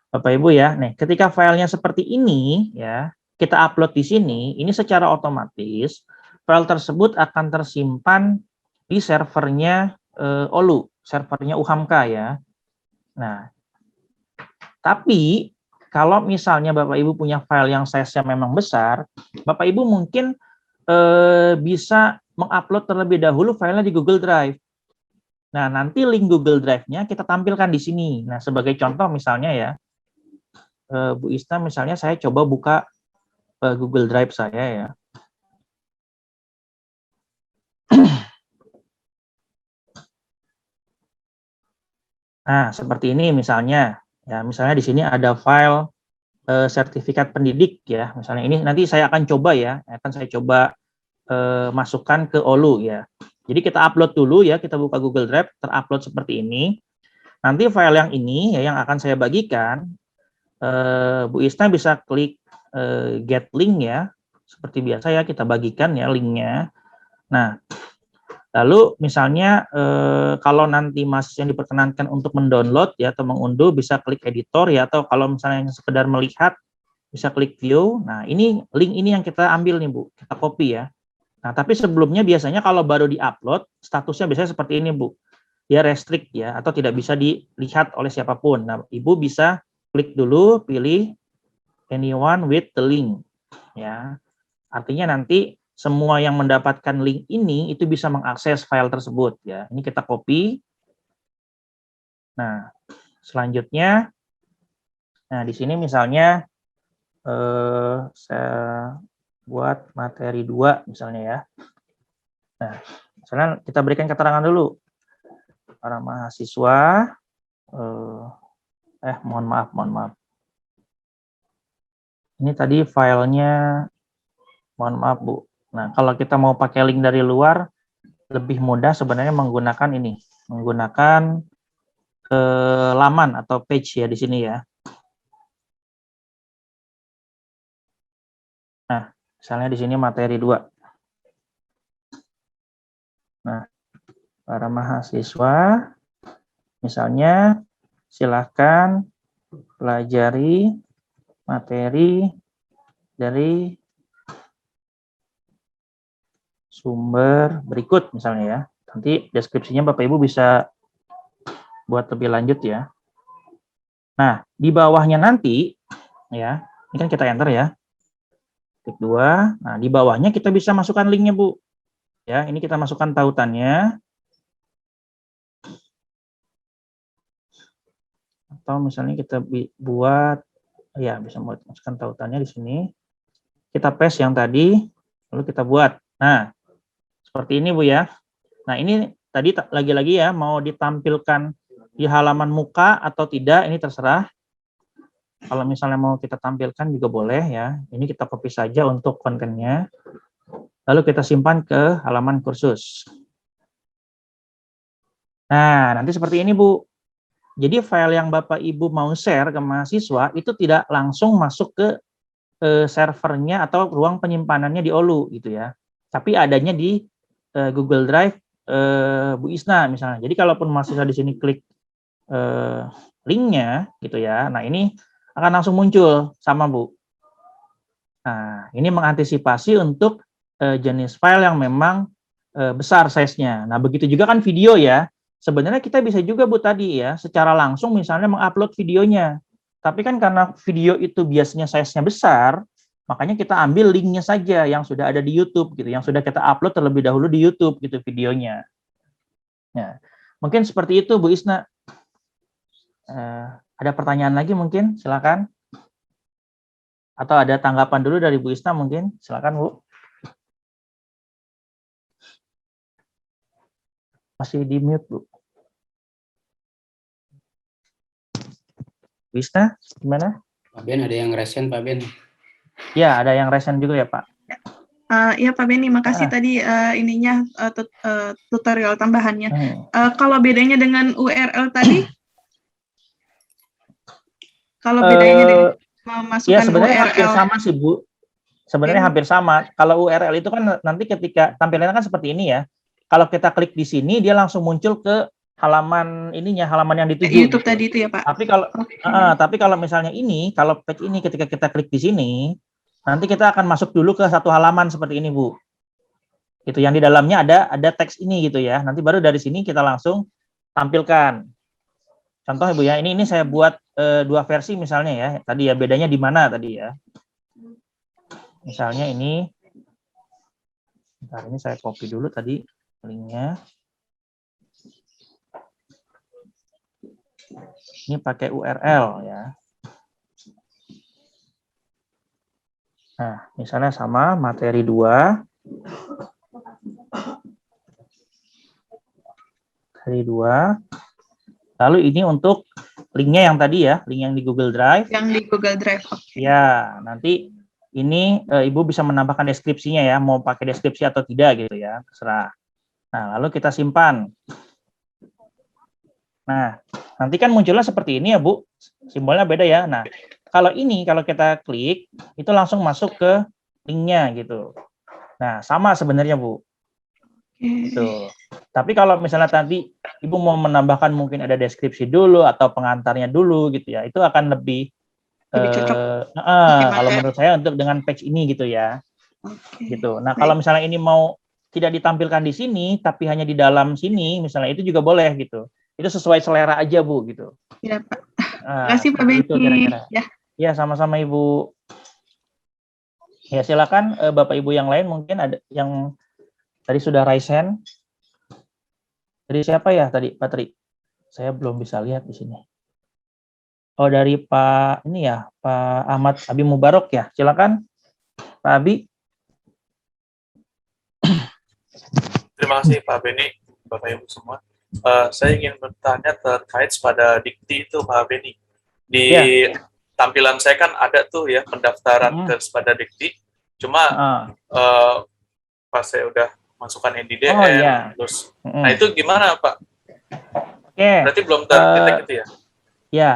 Bapak Ibu ya, nih ketika filenya seperti ini ya, kita upload di sini, ini secara otomatis file tersebut akan tersimpan di servernya OLU, servernya UHAMKA ya. Nah, tapi kalau misalnya Bapak Ibu punya file yang size-nya memang besar, Bapak Ibu mungkin bisa mengupload terlebih dahulu filenya di Google Drive. Nah, nanti link Google Drive-nya kita tampilkan di sini. Nah, sebagai contoh misalnya ya, Bu Isna misalnya saya coba buka Google Drive saya ya. Nah, seperti ini misalnya. Ya, misalnya di sini ada file sertifikat pendidik ya. Misalnya ini nanti saya akan coba ya, saya coba masukkan ke OLU ya. Jadi kita upload dulu ya, kita buka Google Drive, terupload seperti ini. Nanti file yang ini ya yang akan saya bagikan, Bu Isna bisa klik get link ya, seperti biasa ya kita bagikan ya linknya. Nah, lalu misalnya kalau nanti mahasiswa yang diperkenankan untuk mendownload ya atau mengunduh bisa klik editor ya, atau kalau misalnya sekedar melihat bisa klik view. Nah, ini link ini yang kita ambil nih Bu, kita copy ya. Nah, tapi sebelumnya biasanya kalau baru di-upload, statusnya biasanya seperti ini, Bu. Dia restrict ya, atau tidak bisa dilihat oleh siapapun. Nah, Ibu bisa klik dulu, pilih anyone with the link. Ya, artinya nanti semua yang mendapatkan link ini itu bisa mengakses file tersebut. Ya, ini kita copy. Nah, selanjutnya, nah di sini misalnya saya buat materi 2 misalnya ya. Nah, misalnya kita berikan keterangan dulu. Para mahasiswa, mohon maaf. Ini tadi filenya, mohon maaf Bu. Nah, kalau kita mau pakai link dari luar, lebih mudah sebenarnya menggunakan ini. Menggunakan laman atau page ya di sini ya. Nah, misalnya di sini materi 2. Nah, para mahasiswa, misalnya silahkan pelajari materi dari sumber berikut misalnya ya. Nanti deskripsinya Bapak Ibu bisa buat lebih lanjut ya. Nah, di bawahnya nanti ya, ini kan kita enter ya. Klik 2. Nah, di bawahnya kita bisa masukkan linknya, Bu. Ya, ini kita masukkan tautannya. Atau misalnya kita buat, ya bisa masukkan tautannya di sini. Kita paste yang tadi, lalu kita buat. Nah, seperti ini Bu ya. Nah, ini tadi lagi-lagi ya, mau ditampilkan di halaman muka atau tidak, ini terserah. Kalau misalnya mau kita tampilkan juga boleh ya. Ini kita copy saja untuk kontennya. Lalu kita simpan ke halaman kursus. Nah, nanti seperti ini Bu. Jadi file yang Bapak Ibu mau share ke mahasiswa itu tidak langsung masuk ke servernya atau ruang penyimpanannya di Olu gitu ya. Tapi adanya di Google Drive Bu Isna misalnya. Jadi kalaupun mahasiswa di sini klik linknya gitu ya. Nah, ini akan langsung muncul sama Bu. Nah, ini mengantisipasi untuk jenis file yang memang besar size-nya. Nah, begitu juga kan video ya. Sebenarnya kita bisa juga Bu tadi ya, secara langsung misalnya mengupload videonya. Tapi kan karena video itu biasanya size-nya besar, makanya kita ambil linknya saja yang sudah ada di YouTube gitu, yang sudah kita upload terlebih dahulu di YouTube gitu videonya. Ya, mungkin seperti itu Bu Isna. Ada pertanyaan lagi mungkin, silakan. Atau ada tanggapan dulu dari Bu Isna mungkin, silakan Bu. Masih di mute Bu. Bu Isna, gimana? Pak Ben ada yang resen Pak Ben. Ya, ada yang resen juga ya Pak. Ya Pak Beni, makasih tadi ininya tutorial tambahannya. Kalau bedanya dengan URL tadi? Kalau bedanya dengan memasukkan ya sebenarnya URL. hampir sama sih Bu. Sebenarnya hampir sama. Kalau URL itu kan nanti ketika tampilannya kan seperti ini ya. Kalau kita klik di sini dia langsung muncul ke halaman ininya, halaman yang dituju. YouTube gitu. tadi itu ya Pak. Tapi kalau misalnya ini, kalau page ini ketika kita klik di sini, nanti kita akan masuk dulu ke satu halaman seperti ini Bu. Itu yang di dalamnya ada teks ini gitu ya. Nanti baru dari sini kita langsung tampilkan. Contoh Bu ya, ini saya buat 2 versi misalnya ya. Tadi ya bedanya di mana tadi ya. Misalnya ini, bentar, ini saya copy dulu tadi linknya. Ini pakai URL ya. Nah, misalnya sama materi 2. Materi 2. Lalu ini untuk linknya yang tadi ya, link yang di Google Drive. Yang di Google Drive. Okay. Ya, nanti ini Ibu bisa menambahkan deskripsinya ya, mau pakai deskripsi atau tidak gitu ya, terserah. Nah, lalu kita simpan. Nah, nanti kan munculnya seperti ini ya Bu, simbolnya beda ya. Nah, kalau kita klik, itu langsung masuk ke linknya gitu. Nah, sama sebenarnya Bu. Tuh. Tapi kalau misalnya tadi Ibu mau menambahkan mungkin ada deskripsi dulu atau pengantarnya dulu gitu ya, itu akan lebih cocok. Kalau menurut saya untuk dengan page ini gitu ya. Oke. gitu. Nah, Baik. kalau misalnya ini mau tidak ditampilkan di sini, tapi hanya di dalam sini, misalnya itu juga boleh gitu. Itu sesuai selera aja, Bu, gitu. Ya, Pak. Nah, Terima kasih, Pak seperti itu Beni. kira-kira. Ya, Ya, sama-sama, Ibu. Ya, silakan Bapak Ibu yang lain mungkin ada yang tadi sudah raise hand. Dari siapa ya tadi, Pak Tri? Saya belum bisa lihat di sini. Oh, dari Pak ini ya, Pak Ahmad Abi Mubarok ya. Silakan, Pak Abi. Terima kasih Pak Beni, Bapak Ibu semua. Saya ingin bertanya terkait pada dikti itu Pak Beni. Di tampilan saya kan ada tuh ya pendaftaran ke pada dikti. Cuma pas saya udah masukkan NDDN, terus, nah itu gimana Pak? Oke. Berarti belum terdetek itu ya? Ya,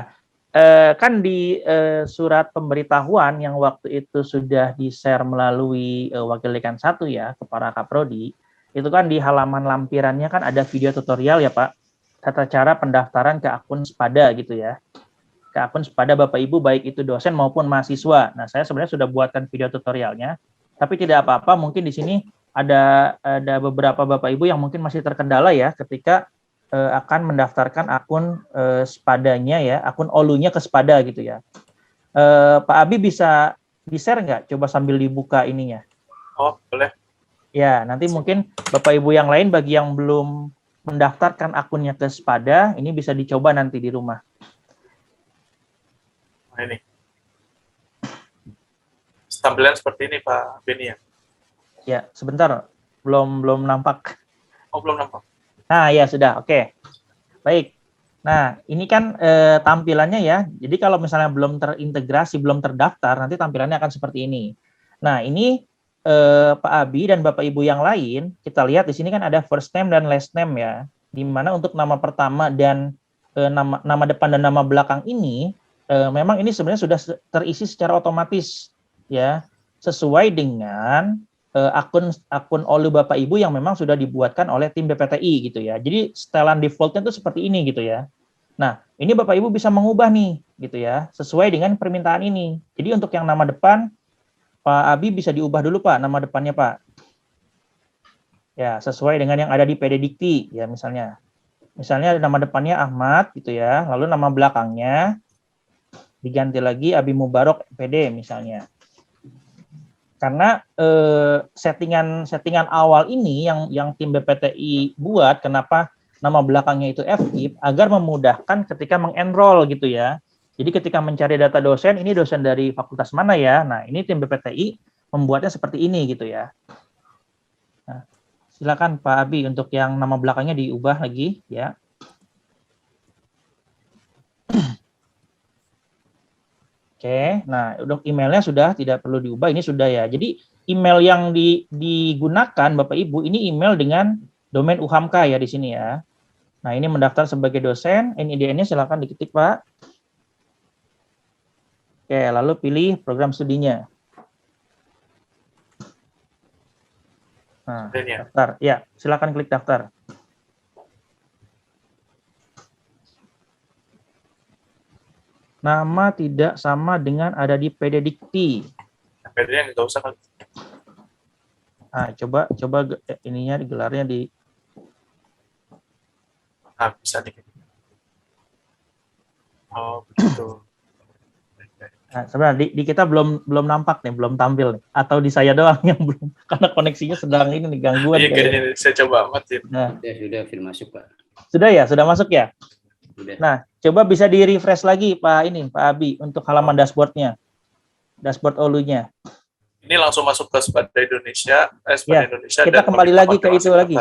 kan di surat pemberitahuan yang waktu itu sudah di-share melalui Wakil Dekan 1 ya ke para Kaprodi, itu kan di halaman lampirannya kan ada video tutorial ya Pak, tata cara pendaftaran ke akun Sepada gitu ya, ke akun Sepada Bapak Ibu baik itu dosen maupun mahasiswa. Nah, saya sebenarnya sudah buatkan video tutorialnya, tapi tidak apa-apa, mungkin di sini ada beberapa Bapak Ibu yang mungkin masih terkendala ya ketika akan mendaftarkan akun Sepadanya ya, akun Olunya ke Sepada gitu ya. Pak Abi bisa di-share nggak? Coba sambil dibuka ininya. Oh, boleh. Ya, nanti mungkin Bapak Ibu yang lain bagi yang belum mendaftarkan akunnya ke Sepada, ini bisa dicoba nanti di rumah. Nah ini. Tampilan seperti ini Pak Beni ya? Ya, sebentar. Belum nampak. Oh, belum nampak. Nah, ya sudah. Oke. Baik. Nah, ini kan tampilannya ya. Jadi kalau misalnya belum terintegrasi, belum terdaftar, nanti tampilannya akan seperti ini. Nah, ini Pak Abi dan Bapak Ibu yang lain, kita lihat di sini kan ada first name dan last name ya. Di mana untuk nama pertama dan nama depan dan nama belakang ini, memang ini sebenarnya sudah terisi secara otomatis ya, sesuai dengan akun Olu Bapak Ibu yang memang sudah dibuatkan oleh tim BPTI gitu ya. Jadi setelan defaultnya itu seperti ini gitu ya. Nah, ini Bapak Ibu bisa mengubah nih gitu ya, sesuai dengan permintaan ini. Jadi untuk yang nama depan, Pak Abi bisa diubah dulu Pak, nama depannya Pak. Ya, sesuai dengan yang ada di PD Dikti ya misalnya. Misalnya nama depannya Ahmad gitu ya, lalu nama belakangnya diganti lagi Abi Mubarok PD misalnya. Karena settingan awal ini yang tim BPTI buat, kenapa nama belakangnya itu FKIP, agar memudahkan ketika mengenroll gitu ya. Jadi ketika mencari data dosen, ini dosen dari fakultas mana ya? Nah, ini tim BPTI membuatnya seperti ini gitu ya. Nah, silakan Pak Abi untuk yang nama belakangnya diubah lagi ya. Oke, nah untuk emailnya sudah tidak perlu diubah, ini sudah ya. Jadi email yang digunakan Bapak Ibu ini email dengan domain UHAMKA ya di sini ya. Nah ini mendaftar sebagai dosen, NIDN-nya silakan diketik Pak. Oke, lalu pilih program studinya. Nah, daftar. Ya, silakan klik daftar. Nama tidak sama dengan ada di PD Dikti. PD-nya nggak usah kan? Nah, coba ininya gelarnya di. Nah, bisa dikit. Oh, begitu. Nah, sebenarnya di kita belum nampak nih, belum tampil nih. Atau di saya doang yang belum, karena koneksinya sedang ini nih gangguan. Iya, kayaknya saya coba amatin. Nah, Sudah masuk Pak. Sudah ya, sudah masuk ya. Sudah. Nah, coba bisa di refresh lagi Pak Abi untuk halaman dashboardnya, dashboard Olunya. Ini langsung masuk ke Sepada Indonesia, Sepada Indonesia. Kita kembali lagi ke itu lagi.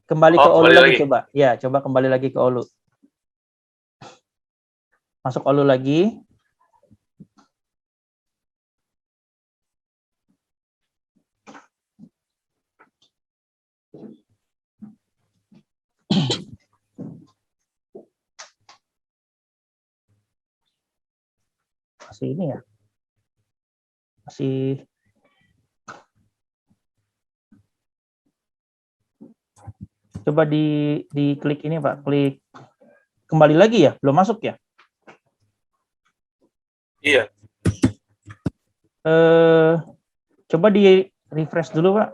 Kembali ke Olu lagi coba. Ya, coba kembali lagi ke Olu. Masuk Olu lagi. Masih ini ya. Masih coba di klik ini Pak, klik kembali lagi ya, belum masuk ya? Iya. Coba di refresh dulu, Pak.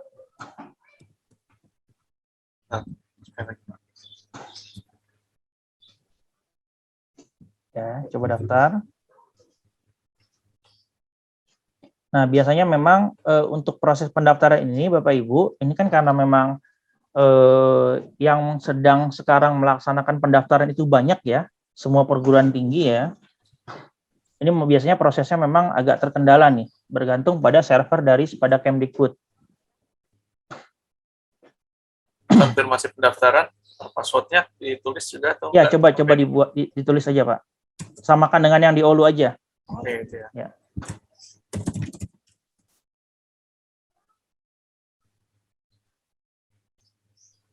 Ya, coba daftar. Nah, biasanya memang untuk proses pendaftaran ini, Bapak Ibu, ini kan karena memang yang sedang sekarang melaksanakan pendaftaran itu banyak ya, semua perguruan tinggi ya. Ini biasanya prosesnya memang agak terkendala nih, bergantung pada server dari pada Kemdikbud. Konfirmasi pendaftaran, passwordnya ditulis juga atau Ya, enggak? coba ditulis saja, Pak. Samakan dengan yang di Olu aja. Oke, itu ya. Ya.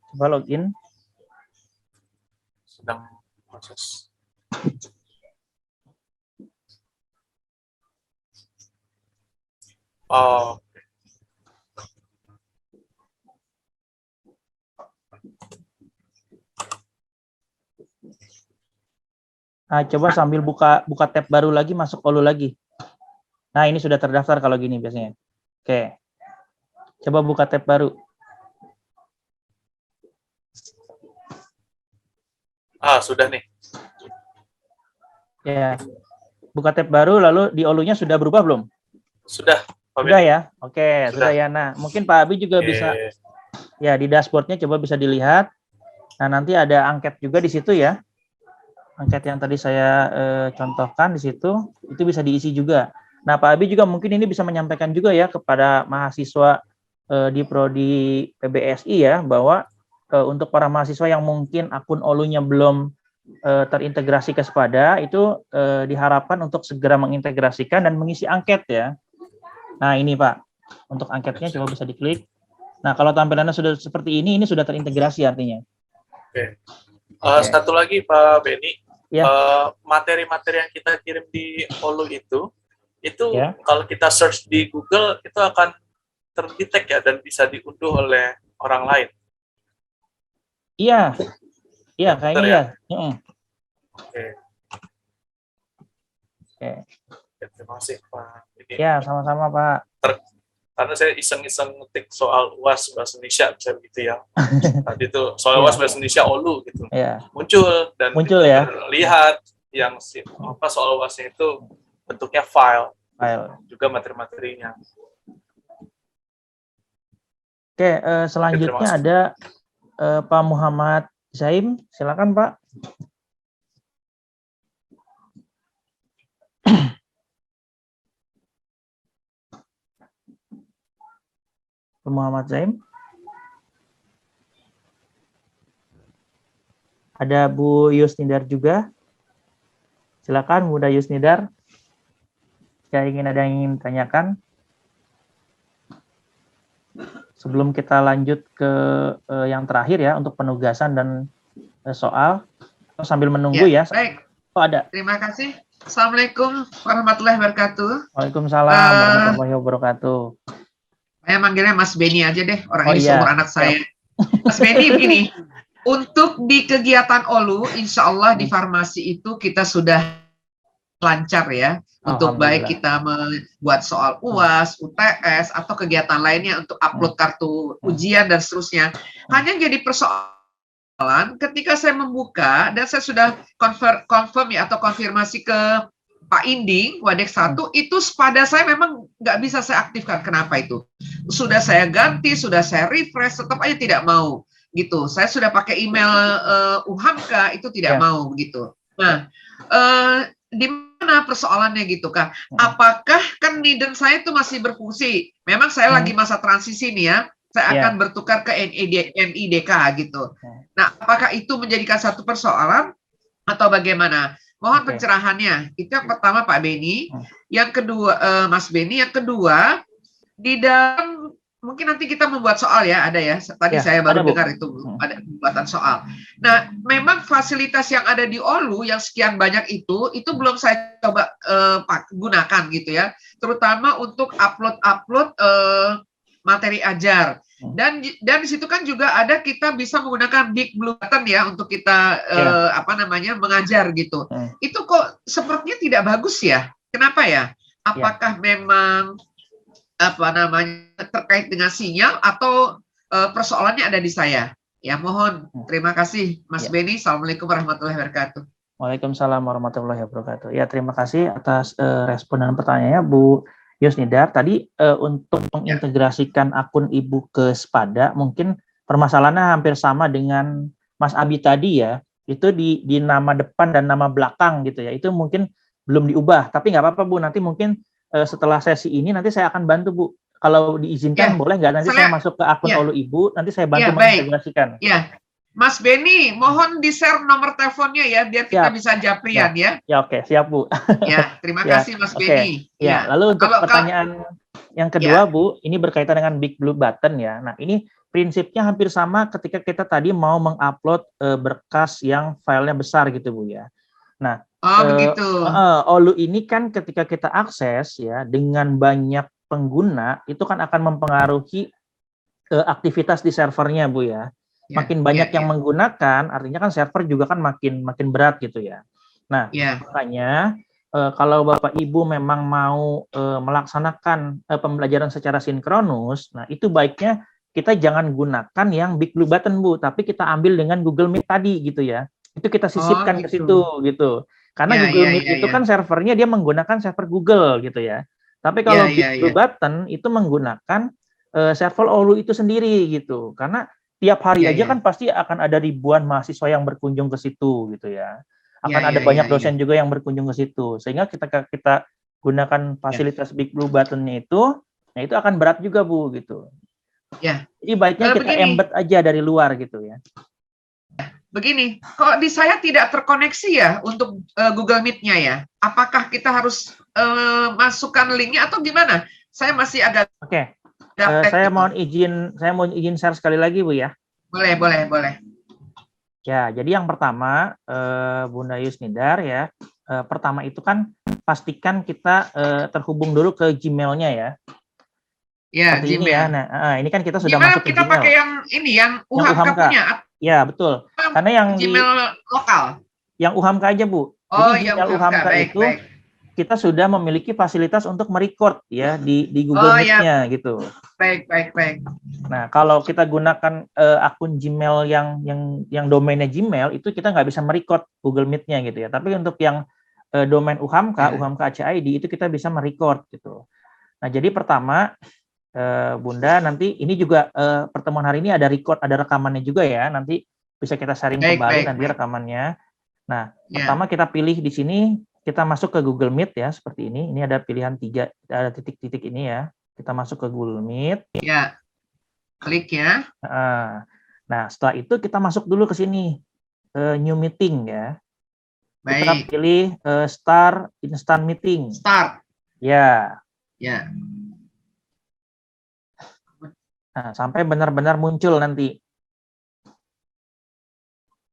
Coba login. Sedang proses. Oh, Nah, coba sambil buka tab baru lagi, masuk Olu lagi. Nah, ini sudah terdaftar kalau gini biasanya. Oke. Coba buka tab baru. sudah nih. Ya. Buka tab baru, lalu di Olunya sudah berubah belum? Sudah, Pak Sudah Beni. ya? Oke, sudah ya. Nah, mungkin Pak Abi juga bisa, ya di dashboardnya coba bisa dilihat. Nah, nanti ada angket juga di situ ya. Angket yang tadi saya contohkan di situ, itu bisa diisi juga. Nah, Pak Abi juga mungkin ini bisa menyampaikan juga ya kepada mahasiswa di Prodi PBSI ya, bahwa untuk para mahasiswa yang mungkin akun Olunya belum terintegrasi ke Spada, itu diharapkan untuk segera mengintegrasikan dan mengisi angket ya. Nah, ini Pak, untuk angketnya coba bisa diklik. Nah, kalau tampilannya sudah seperti ini sudah terintegrasi artinya. Oke. Satu lagi Pak Beni, Ya. Materi-materi yang kita kirim di Olu itu Ya. kalau kita search di Google itu akan terdetek ya dan bisa diunduh oleh orang lain. Iya, kayaknya ya. Oke. Oke. Ya, terima kasih Pak Beni. Ya, sama-sama Pak. Karena saya iseng-iseng ngetik soal UAS bahasa Indonesia bisa begitu ya. Tadi itu soal Iya. UAS bahasa Indonesia Olu gitu. Ya, Muncul ya. Lihat yang soal UASnya itu bentuknya file juga materi-materinya. Oke, selanjutnya Terima kasih. ada Pak Muhammad Zaim, silakan Pak. Pak Muhammad Zaim. Ada Bu Yusnidar juga. Silakan Bunda Yusnidar. Ada yang ingin tanyakan? Sebelum kita lanjut ke yang terakhir ya, untuk penugasan dan soal, sambil menunggu ya. Baik. Oh, ada. Terima kasih. Assalamualaikum warahmatullahi wabarakatuh. Waalaikumsalam warahmatullahi wabarakatuh. Saya manggilnya Mas Beni aja deh, orang ini iya. seumur anak saya. Mas Beni begini, untuk di kegiatan Olu, insya Allah di farmasi itu kita sudah lancar ya. Untuk baik kita membuat soal UAS, UTS, atau kegiatan lainnya untuk upload kartu ujian dan seterusnya. Hanya jadi persoalan ketika saya membuka dan saya sudah confirm ya atau konfirmasi ke Pak Inding, Wadek 1, itu Spada saya memang nggak bisa saya aktifkan. Kenapa itu? Sudah saya ganti, sudah saya refresh, tetap aja tidak mau. Gitu. Saya sudah pakai email UHAMKA, itu tidak mau begitu. Nah, di mana persoalannya gitu Kak? Apakah kan NIDEN saya itu masih berfungsi? Memang saya lagi masa transisi nih ya. Saya akan bertukar ke NIDK gitu. Nah, apakah itu menjadikan satu persoalan atau bagaimana? Mohon pencerahannya. Itu yang pertama Pak Beni. Yang kedua Mas Beni. Yang kedua, di dalam mungkin nanti kita membuat soal ya, ada ya. Tadi saya baru dengar itu ada pembuatan soal. Nah, memang fasilitas yang ada di Olu yang sekian banyak itu belum saya coba gunakan gitu ya. Terutama untuk upload materi ajar. Dan di situ kan juga ada kita bisa menggunakan big blue button ya untuk kita mengajar gitu. Itu kok sepertinya tidak bagus ya? Kenapa ya? Apakah memang terkait dengan sinyal atau persoalannya ada di saya. Ya, mohon terima kasih Mas Ya. Beni. Assalamualaikum warahmatullahi wabarakatuh. Waalaikumsalam warahmatullahi wabarakatuh. Ya, terima kasih atas respon dan pertanyaannya Bu Yusnidar. Tadi untuk mengintegrasikan akun Ibu ke Spada, mungkin permasalahannya hampir sama dengan Mas Abi tadi ya. Itu di nama depan dan nama belakang gitu ya. Itu mungkin belum diubah, tapi nggak apa-apa Bu. Nanti mungkin setelah sesi ini nanti saya akan bantu Bu. Kalau diizinkan boleh nggak nanti saya masuk ke akun Olu Ibu, nanti saya bantu mengintegrasikan. Ya, Mas Beni, mohon di-share nomor teleponnya ya, biar kita bisa japrian ya. Ya, oke, siap Bu. Ya, terima kasih Mas Beni. Ya, lalu untuk pertanyaan yang kedua Bu, ini berkaitan dengan Big Blue Button ya. Nah, ini prinsipnya hampir sama ketika kita tadi mau mengupload berkas yang filenya besar gitu Bu ya. Nah, begitu. Olu ini kan ketika kita akses ya dengan banyak pengguna itu kan akan mempengaruhi aktivitas di servernya Bu ya. Makin banyak yang menggunakan, artinya kan server juga kan makin berat gitu ya. Nah, makanya kalau Bapak Ibu memang mau melaksanakan pembelajaran secara sinkronus, nah itu baiknya kita jangan gunakan yang Big Blue Button Bu, tapi kita ambil dengan Google Meet tadi gitu ya. Itu kita sisipkan ke situ gitu. Karena Google Meet itu kan servernya dia menggunakan server Google gitu ya. Tapi kalau Big Blue Button itu menggunakan server Olu itu sendiri gitu. Karena tiap hari aja kan pasti akan ada ribuan mahasiswa yang berkunjung ke situ gitu ya. Akan ada banyak dosen juga yang berkunjung ke situ. Sehingga kita gunakan fasilitas Big Blue Button-nya itu, nah itu akan berat juga Bu gitu. Ya. Jadi baiknya kita embed aja dari luar gitu ya. Begini, kalau di saya tidak terkoneksi ya untuk Google Meet-nya ya. Apakah kita harus masukkan linknya atau gimana? Saya masih agak. Oke. Saya mohon izin share sekali lagi Bu ya. Boleh. Ya, jadi yang pertama Bunda Yusnidar ya. Pertama itu kan pastikan kita terhubung dulu ke Gmail-nya ya. Ya, seperti Gmail. Ini ya. Nah, ini kan kita sudah Gimana masuk ke kita Gmail. pakai yang ini yang UHAMKA punya? Ya, betul. Karena yang Gmail lokal. Yang UHAMKA aja Bu. Jadi Gmail UHAMKA itu kita sudah memiliki fasilitas untuk merecord ya di Google Meet-nya gitu. Baik. Nah, kalau kita gunakan akun Gmail yang domainnya Gmail itu kita nggak bisa merecord Google Meet-nya gitu ya. Tapi untuk yang domain UHAMKA, UHAMKA CID itu kita bisa merecord gitu. Nah, jadi pertama Bunda nanti ini juga pertemuan hari ini ada rekamannya juga ya. Nanti bisa kita sharing kembali nanti rekamannya. Nah, pertama kita pilih di sini. Kita masuk ke Google Meet ya, seperti ini. Ini ada pilihan 3, ada titik-titik ini ya. Kita masuk ke Google Meet. Ya, klik ya. Nah, setelah itu kita masuk dulu ke sini, New Meeting ya. Baik. Kita pilih Start Instant Meeting. Start. Ya. Nah, sampai benar-benar muncul nanti.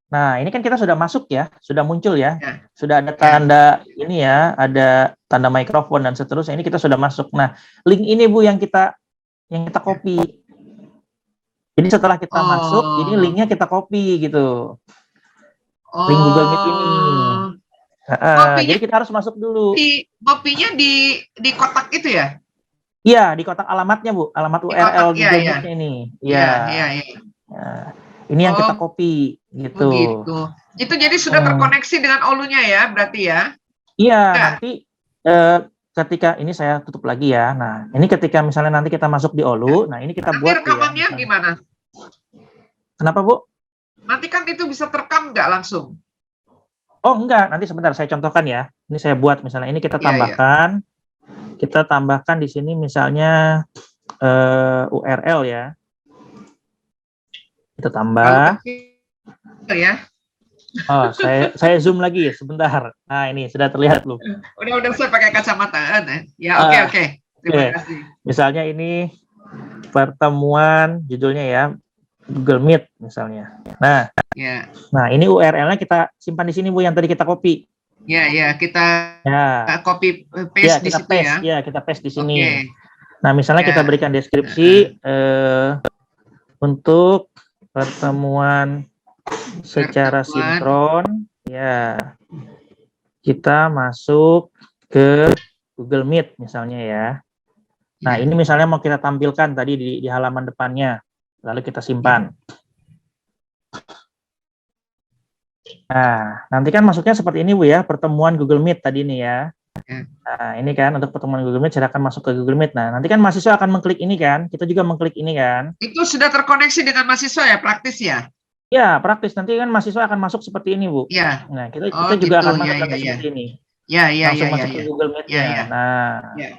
Nah, ini kan kita sudah masuk ya, sudah muncul ya. Sudah ada tanda ini ya, ada tanda mikrofon dan seterusnya. Ini kita sudah masuk. Nah, link ini Bu yang kita copy. Jadi setelah kita masuk, ini linknya kita copy gitu. Link Google Meet ini. Jadi kita harus masuk dulu. Copy-nya di kotak itu ya? Iya, di kotak alamatnya Bu, alamat URL Google Meet-nya ini. Iya. Nah, ini yang kita copy gitu. Begitu. Itu jadi sudah terkoneksi dengan Olunya ya, berarti ya? Iya, nanti ketika ini saya tutup lagi ya. Nah, ini ketika misalnya nanti kita masuk di Olu, nah ini kita nanti buat rekamannya gimana? Kenapa Bu? Nanti kan itu bisa terekam nggak langsung? Oh enggak, nanti sebentar saya contohkan ya. Ini saya buat misalnya ini kita tambahkan, kita tambahkan di sini misalnya URL ya. Kita tambah. Ya. Oh, saya zoom lagi sebentar. Nah, ini sudah terlihat belum? Udah saya pakai kacamata. Ya, oke. Terima kasih. Misalnya ini pertemuan judulnya ya Google Meet misalnya. Nah, nah ini URL-nya kita simpan di sini Bu yang tadi kita copy. Ya, kita copy paste di situ ya. Ya, kita paste di sini. Nah, misalnya kita berikan deskripsi untuk pertemuan secara sinkron, ya kita masuk ke Google Meet misalnya ya. Nah, ini misalnya mau kita tampilkan tadi di halaman depannya, lalu kita simpan. Nah, nanti kan masuknya seperti ini Bu ya, pertemuan Google Meet tadi nih ya. Nah, ini kan untuk pertemuan Google Meet, silakan masuk ke Google Meet. Nah, nanti kan mahasiswa akan mengklik ini kan, kita juga mengklik ini kan. Itu sudah terkoneksi dengan mahasiswa ya, praktis ya? Ya, praktis. Nanti kan mahasiswa akan masuk seperti ini Bu. Ya. Nah, kita juga gitu. akan masuk seperti ini. Ya. Langsung masuk ke Google Meet-nya. Ya.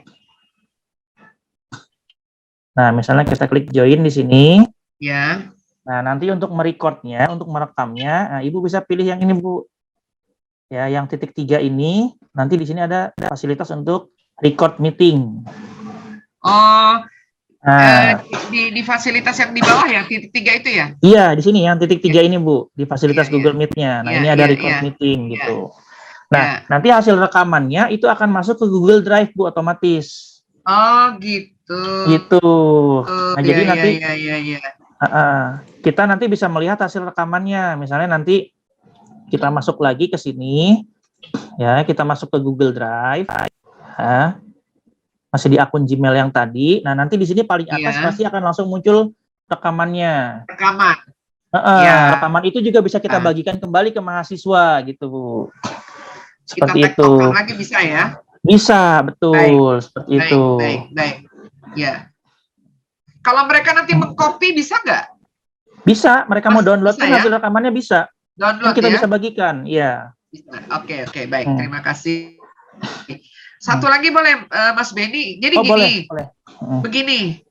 Nah, misalnya kita klik join di sini. Ya. Nah, nanti untuk merekodnya, untuk merekamnya, nah, Ibu bisa pilih yang ini, Bu. Ya, yang titik 3 ini, nanti di sini ada fasilitas untuk record meeting. Oh, Nah, di fasilitas yang di bawah ya, titik 3 itu ya? iya, di sini yang titik 3 ini, Bu, di fasilitas Google Meet-nya. Nah, ini ada record meeting gitu. Nah, nanti hasil rekamannya itu akan masuk ke Google Drive, Bu, otomatis. Oh, gitu. Gitu. Nah, jadi nanti Iya. kita nanti bisa melihat hasil rekamannya. Misalnya nanti kita masuk lagi ke sini, ya, kita masuk ke Google Drive, ya, masih di akun Gmail yang tadi. Nah, nanti di sini paling atas pasti akan langsung muncul rekamannya. Rekaman. Rekaman itu juga bisa kita bagikan kembali ke mahasiswa, gitu Bu. Seperti kita itu. Lagi bisa ya? Bisa, betul. Seperti itu. Baik. Ya. Kalau mereka nanti mengcopy bisa nggak? Bisa, mereka mau download kan ya? hasil rekamannya bisa. Download kan kita ya? bisa bagikan, iya. Oke, baik. Terima kasih. Satu lagi boleh, Mas Benny. Jadi gini, boleh. Begini,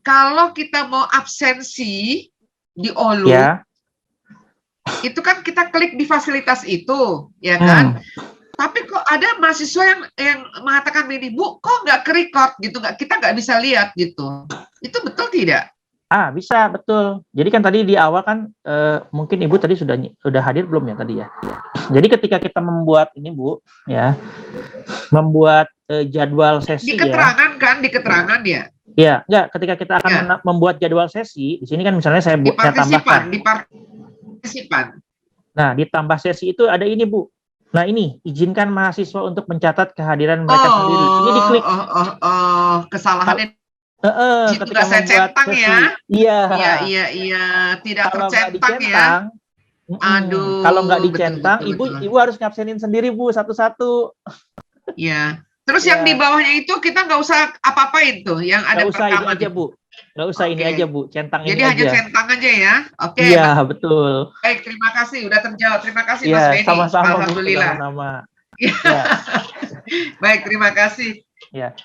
kalau kita mau absensi di OLU, itu kan kita klik di fasilitas itu, ya kan? Tapi kok ada mahasiswa yang mengatakan begini, Bu, kok nggak ke-record gitu, kita nggak bisa lihat gitu. Itu betul tidak? Bisa, betul. Jadi kan tadi di awal kan mungkin Ibu tadi sudah hadir belum ya tadi ya. Jadi ketika kita membuat ini Bu, ya, membuat jadwal sesi di keterangan kan, di keterangan ya. Iya, enggak. Ketika kita akan membuat jadwal sesi, di sini kan misalnya saya tambahkan. Di partisipan. Nah, di tambah sesi itu ada ini Bu. Nah ini, izinkan mahasiswa untuk mencatat kehadiran mereka sendiri. Ini diklik. Kesalahannya. Ketika saya centang sesi. ya. Iya. Tidak tercentang ya. Aduh. Kalau nggak dicentang, betul. Ibu harus ngabsenin sendiri Bu, satu-satu. Iya. Terus yang di bawahnya itu kita nggak usah apa-apain tuh, yang ada perekaman aja Bu. Nggak usah ini aja Bu, centang ini aja. Jadi hanya centang aja ya. Oke. Iya, betul. Baik, terima kasih udah terjawab. Terima kasih Mas Benny. Sama-sama, alhamdulillah. Sama-sama. Baik, terima kasih. Ya.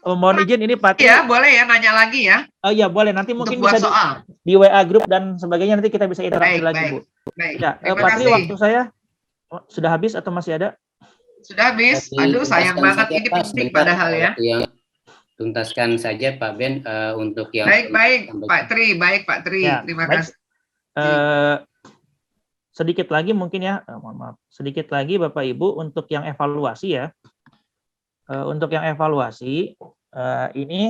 Mohon izin ini Pak. Ya, boleh ya nanya lagi ya. Oh iya, boleh. Nanti mungkin bisa soal. Di WA grup dan sebagainya nanti kita bisa interaksi lagi, Bu. Baik. Ya, Pak Tri, waktu saya sudah habis atau masih ada? Sudah habis. Aduh, sayang banget ini penting padahal ya. Tuntaskan saja Pak Ben untuk yang baik Pak Tri, ya, terima kasih. Sedikit lagi mungkin ya, mohon maaf, sedikit lagi Bapak Ibu untuk yang evaluasi ya. Untuk yang evaluasi ini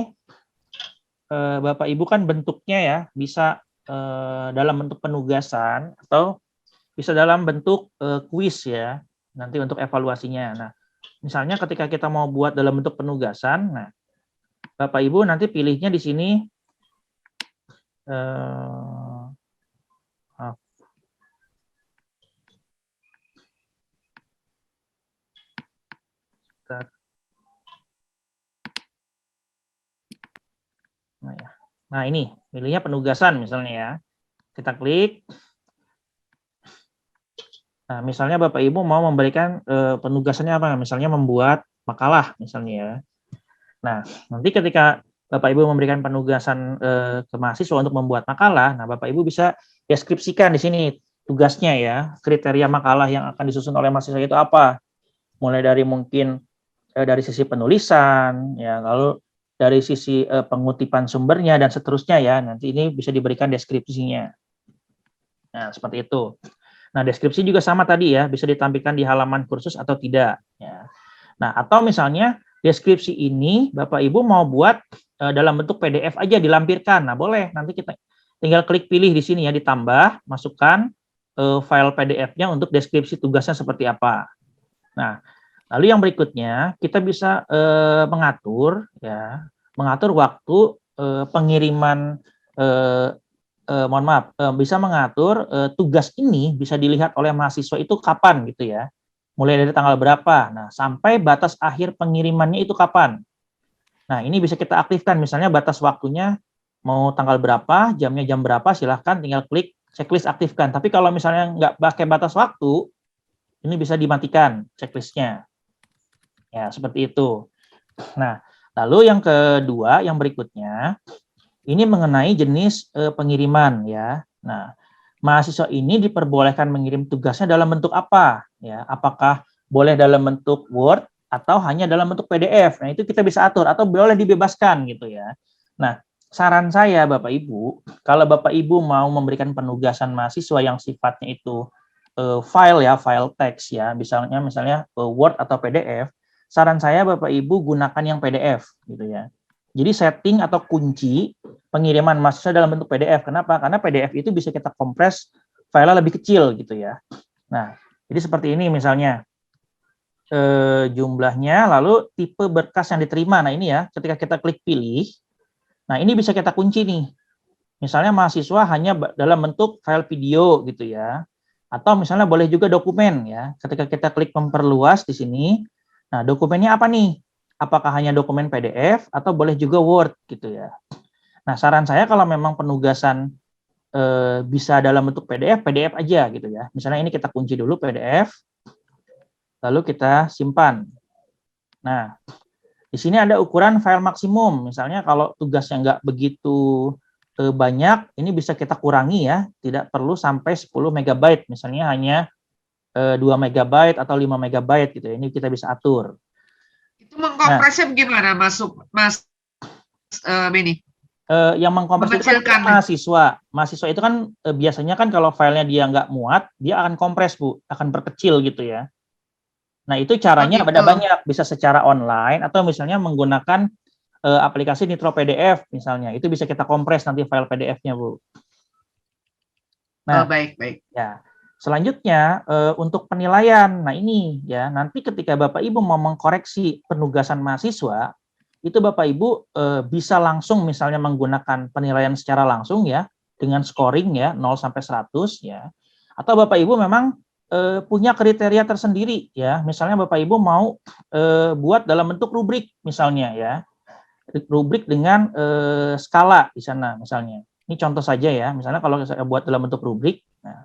Bapak Ibu kan bentuknya ya bisa dalam bentuk penugasan atau bisa dalam bentuk kuis ya. Nanti untuk evaluasinya. Nah, misalnya ketika kita mau buat dalam bentuk penugasan, nah Bapak Ibu nanti pilihnya di sini nah ini pilihnya penugasan misalnya ya. Kita klik. Nah, misalnya Bapak Ibu mau memberikan penugasannya apa? Misalnya membuat makalah misalnya ya. Nah, nanti ketika Bapak Ibu memberikan penugasan ke mahasiswa untuk membuat makalah, nah Bapak Ibu bisa deskripsikan di sini tugasnya ya, kriteria makalah yang akan disusun oleh mahasiswa itu apa. Mulai dari mungkin dari sisi penulisan, ya, lalu dari sisi pengutipan sumbernya dan seterusnya ya. Nanti ini bisa diberikan deskripsinya. Nah, seperti itu. Nah, deskripsi juga sama tadi ya, bisa ditampilkan di halaman kursus atau tidak. Ya. Nah, atau misalnya deskripsi ini Bapak Ibu mau buat dalam bentuk PDF aja dilampirkan. Nah, boleh. Nanti kita tinggal klik pilih di sini ya, ditambah, masukkan file PDF-nya untuk deskripsi tugasnya seperti apa. Nah, Lalu yang berikutnya kita bisa mengatur waktu pengiriman mohon maaf, bisa mengatur tugas ini bisa dilihat oleh mahasiswa itu kapan gitu ya. Mulai dari tanggal berapa. Nah, sampai batas akhir pengirimannya itu kapan. Nah, ini bisa kita aktifkan, misalnya batas waktunya mau tanggal berapa, jamnya jam berapa, silahkan tinggal klik checklist aktifkan. Tapi kalau misalnya nggak pakai batas waktu, ini bisa dimatikan checklistnya. Ya, seperti itu. Nah, lalu yang kedua, yang berikutnya, ini mengenai jenis pengiriman ya. Nah, mahasiswa ini diperbolehkan mengirim tugasnya dalam bentuk apa? Ya, apakah boleh dalam bentuk Word atau hanya dalam bentuk PDF? Nah, itu kita bisa atur atau boleh dibebaskan gitu ya. Nah, saran saya Bapak Ibu, kalau Bapak Ibu mau memberikan penugasan mahasiswa yang sifatnya itu file teks ya, misalnya Word atau PDF, saran saya Bapak Ibu gunakan yang PDF gitu ya. Jadi setting atau kunci pengiriman mahasiswa dalam bentuk PDF. Kenapa? Karena PDF itu bisa kita kompres file lebih kecil gitu ya. Nah, jadi seperti ini misalnya jumlahnya, lalu tipe berkas yang diterima. Nah ini ya, ketika kita klik pilih, nah ini bisa kita kunci nih. Misalnya mahasiswa hanya dalam bentuk file video gitu ya, atau misalnya boleh juga dokumen ya. Ketika kita klik memperluas di sini, nah dokumennya apa nih? Apakah hanya dokumen PDF atau boleh juga Word gitu ya. Nah saran saya kalau memang penugasan bisa dalam bentuk PDF aja gitu ya. Misalnya ini kita kunci dulu PDF, lalu kita simpan. Nah, di sini ada ukuran file maksimum. Misalnya kalau tugasnya nggak begitu banyak, ini bisa kita kurangi ya. Tidak perlu sampai 10 MB. Misalnya hanya 2 MB atau 5 MB gitu ya. Ini kita bisa atur. Itu mengkompresnya gimana Mas Beni? Yang mengkompres itu kan mahasiswa. Mahasiswa itu kan biasanya kan kalau filenya dia nggak muat, dia akan kompres Bu, akan berkecil gitu ya. Nah, itu caranya ada banyak, bisa secara online atau misalnya menggunakan aplikasi Nitro PDF misalnya. Itu bisa kita kompres nanti file PDF-nya, Bu. Nah, baik. Ya. Selanjutnya untuk penilaian. Nah, ini ya, nanti ketika Bapak Ibu mau mengkoreksi penugasan mahasiswa, itu Bapak Ibu bisa langsung misalnya menggunakan penilaian secara langsung ya, dengan scoring ya 0 sampai 100 ya. Atau Bapak Ibu memang punya kriteria tersendiri ya, misalnya Bapak Ibu mau buat dalam bentuk rubrik misalnya ya, rubrik dengan skala di sana misalnya. Ini contoh saja ya, misalnya kalau saya buat dalam bentuk rubrik, nah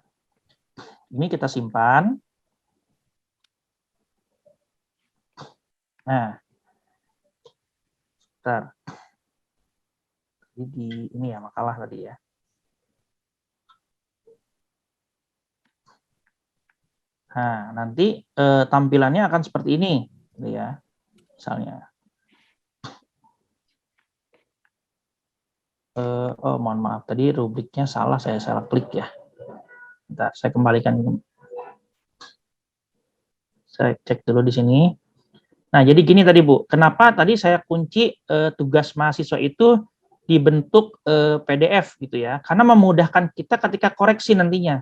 ini kita simpan. Nah, sebentar. Jadi ini ya makalah tadi ya. Nah, nanti tampilannya akan seperti ini, gitu ya. Misalnya. Oh, mohon maaf, tadi rubriknya salah, saya salah klik ya. Bentar, saya kembalikan. Saya cek dulu di sini. Nah, jadi gini tadi Bu, kenapa tadi saya kunci tugas mahasiswa itu dibentuk PDF gitu ya? Karena memudahkan kita ketika koreksi nantinya.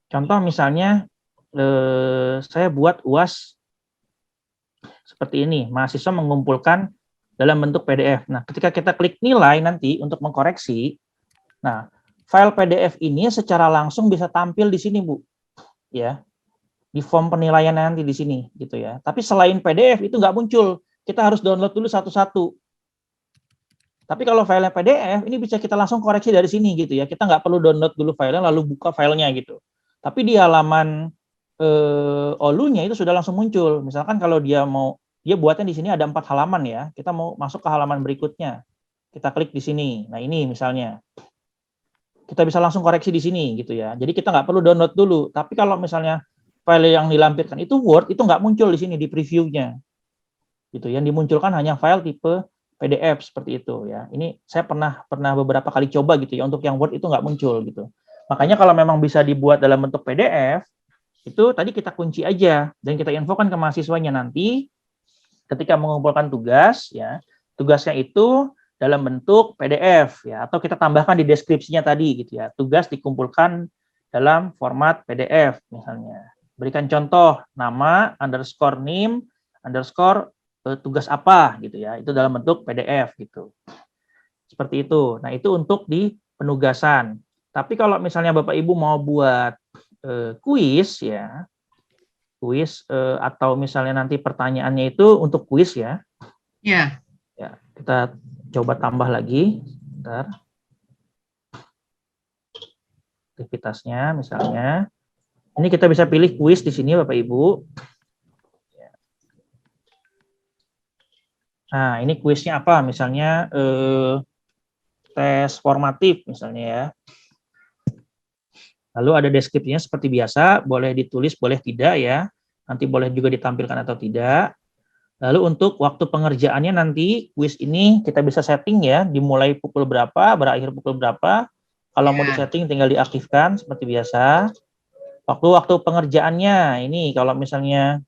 Contoh misalnya, saya buat UAS seperti ini, mahasiswa mengumpulkan dalam bentuk PDF. Nah, ketika kita klik nilai nanti untuk mengkoreksi, nah, file PDF ini secara langsung bisa tampil di sini, Bu. Ya, di form penilaian nanti di sini, gitu ya. Tapi selain PDF itu nggak muncul, kita harus download dulu satu-satu. Tapi kalau filenya PDF, ini bisa kita langsung koreksi dari sini, gitu ya. Kita nggak perlu download dulu filenya, lalu buka filenya, gitu. Tapi di halaman Olu-nya itu sudah langsung muncul. Misalkan kalau dia buatnya di sini ada 4 halaman ya. Kita mau masuk ke halaman berikutnya. Kita klik di sini. Nah, ini misalnya. Kita bisa langsung koreksi di sini gitu ya. Jadi kita nggak perlu download dulu. Tapi kalau misalnya file yang dilampirkan itu Word, itu nggak muncul di sini di previewnya. Gitu. Yang dimunculkan hanya file tipe PDF seperti itu ya. Ini saya pernah beberapa kali coba gitu ya. Untuk yang Word itu nggak muncul gitu. Makanya kalau memang bisa dibuat dalam bentuk PDF, itu tadi kita kunci aja dan kita infokan ke mahasiswanya nanti ketika mengumpulkan tugas ya, tugasnya itu dalam bentuk PDF ya, atau kita tambahkan di deskripsinya tadi gitu ya, tugas dikumpulkan dalam format PDF misalnya. Berikan contoh nama _name underscore tugas apa gitu ya. Itu dalam bentuk PDF gitu. Seperti itu. Nah, itu untuk di penugasan. Tapi kalau misalnya Bapak Ibu mau buat kuis ya, kuis atau misalnya nanti pertanyaannya itu untuk kuis ya. Ya. Ya, kita coba tambah lagi. Bentar. Aktivitasnya misalnya. Ini kita bisa pilih kuis di sini Bapak Ibu. Nah, ini kuisnya apa? Misalnya tes formatif misalnya ya. Lalu ada deskripsinya seperti biasa, boleh ditulis, boleh tidak ya. Nanti boleh juga ditampilkan atau tidak. Lalu untuk waktu pengerjaannya nanti kuis ini kita bisa setting ya, dimulai pukul berapa, berakhir pukul berapa. Kalau mau disetting tinggal diaktifkan seperti biasa. Waktu pengerjaannya ini kalau misalnya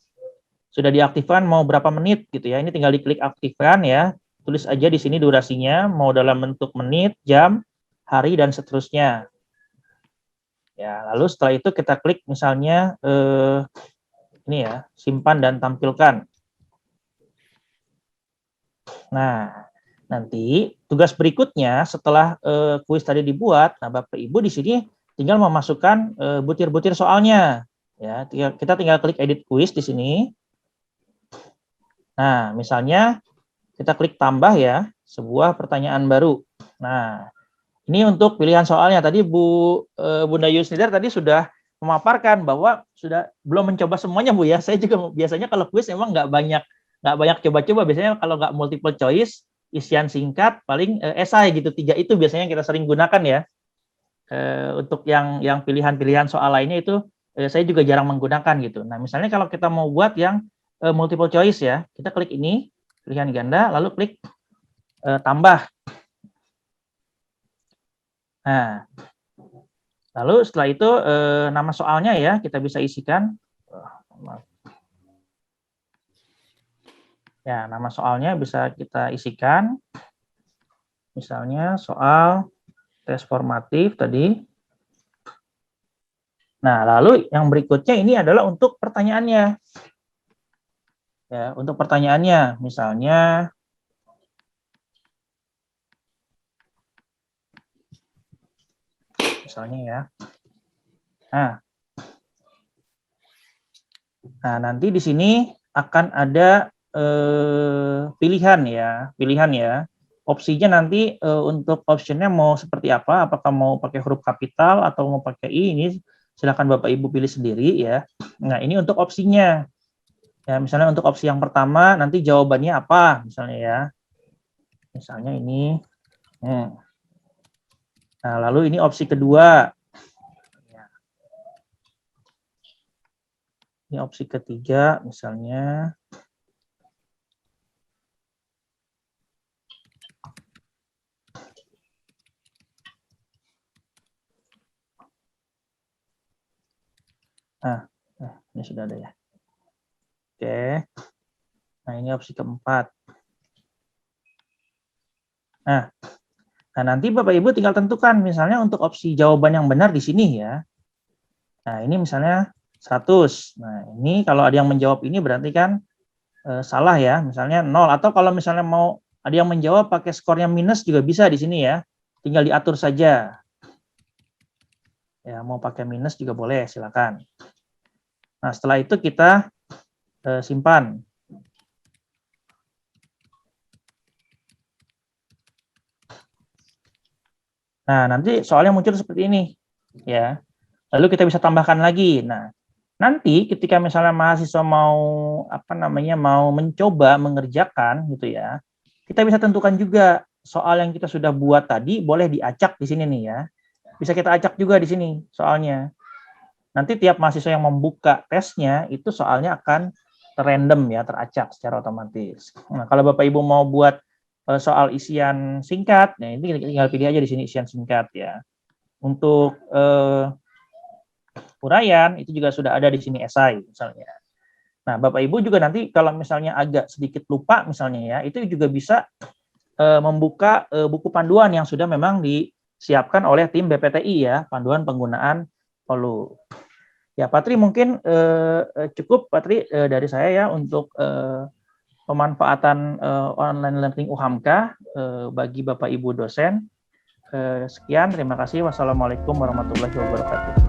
sudah diaktifkan mau berapa menit gitu ya, ini tinggal diklik aktifkan ya. Tulis aja di sini durasinya, mau dalam bentuk menit, jam, hari, dan seterusnya. Ya, lalu setelah itu kita klik misalnya ini ya, simpan dan tampilkan. Nah, nanti tugas berikutnya setelah kuis tadi dibuat, nah Bapak Ibu di sini tinggal memasukkan butir-butir soalnya. Ya, kita tinggal klik edit kuis di sini. Nah, misalnya kita klik tambah ya, sebuah pertanyaan baru. Nah, ini untuk pilihan soalnya. Tadi Bunda Yusnidar tadi sudah memaparkan bahwa sudah belum mencoba semuanya Bu ya. Saya juga biasanya kalau kuis memang nggak banyak coba-coba. Biasanya kalau nggak multiple choice, isian singkat, paling esai gitu. 3 itu biasanya kita sering gunakan ya. Untuk yang pilihan-pilihan soal lainnya itu saya juga jarang menggunakan gitu. Nah, misalnya kalau kita mau buat yang multiple choice ya, kita klik ini, pilihan ganda, lalu klik tambah. Nah, lalu setelah itu nama soalnya ya kita bisa isikan. Ya, nama soalnya bisa kita isikan. Misalnya soal tes formatif tadi. Nah, lalu yang berikutnya ini adalah untuk pertanyaannya. Ya, untuk pertanyaannya, misalnya ya. Nah, nanti di sini akan ada pilihan ya. Opsinya nanti untuk optionnya mau seperti apa? Apakah mau pakai huruf kapital atau mau pakai I? Ini silakan Bapak Ibu pilih sendiri ya. Nah, ini untuk opsinya. Ya, misalnya untuk opsi yang pertama nanti jawabannya apa misalnya ya. Misalnya ini. Nah, lalu ini opsi kedua. Ini opsi ketiga misalnya. Ini sudah ada ya. Oke. Nah, ini opsi keempat. Nah, nanti Bapak Ibu tinggal tentukan misalnya untuk opsi jawaban yang benar di sini ya. Nah, ini misalnya 100. Nah, ini kalau ada yang menjawab ini berarti kan salah ya, misalnya 0. Atau kalau misalnya mau ada yang menjawab pakai skornya minus juga bisa di sini ya. Tinggal diatur saja. Ya, mau pakai minus juga boleh, silakan. Nah, setelah itu kita simpan. Nah, nanti soalnya muncul seperti ini, ya. Lalu kita bisa tambahkan lagi. Nah, nanti ketika misalnya mahasiswa mau mau mencoba mengerjakan gitu ya, kita bisa tentukan juga soal yang kita sudah buat tadi boleh diacak di sini nih ya. Bisa kita acak juga di sini soalnya. Nanti tiap mahasiswa yang membuka tesnya itu soalnya akan random ya, teracak secara otomatis. Nah, kalau Bapak Ibu mau buat soal isian singkat, nah ini tinggal pilih aja di sini isian singkat ya. Untuk uraian itu juga sudah ada di sini esai misalnya. Nah, Bapak Ibu juga nanti kalau misalnya agak sedikit lupa misalnya ya, itu juga bisa membuka buku panduan yang sudah memang disiapkan oleh tim BPTI ya, panduan penggunaan OLU. Ya, Patri mungkin cukup Patri dari saya ya untuk pemanfaatan online learning UHAMKA bagi Bapak Ibu dosen. Sekian, terima kasih. Wassalamualaikum warahmatullahi wabarakatuh.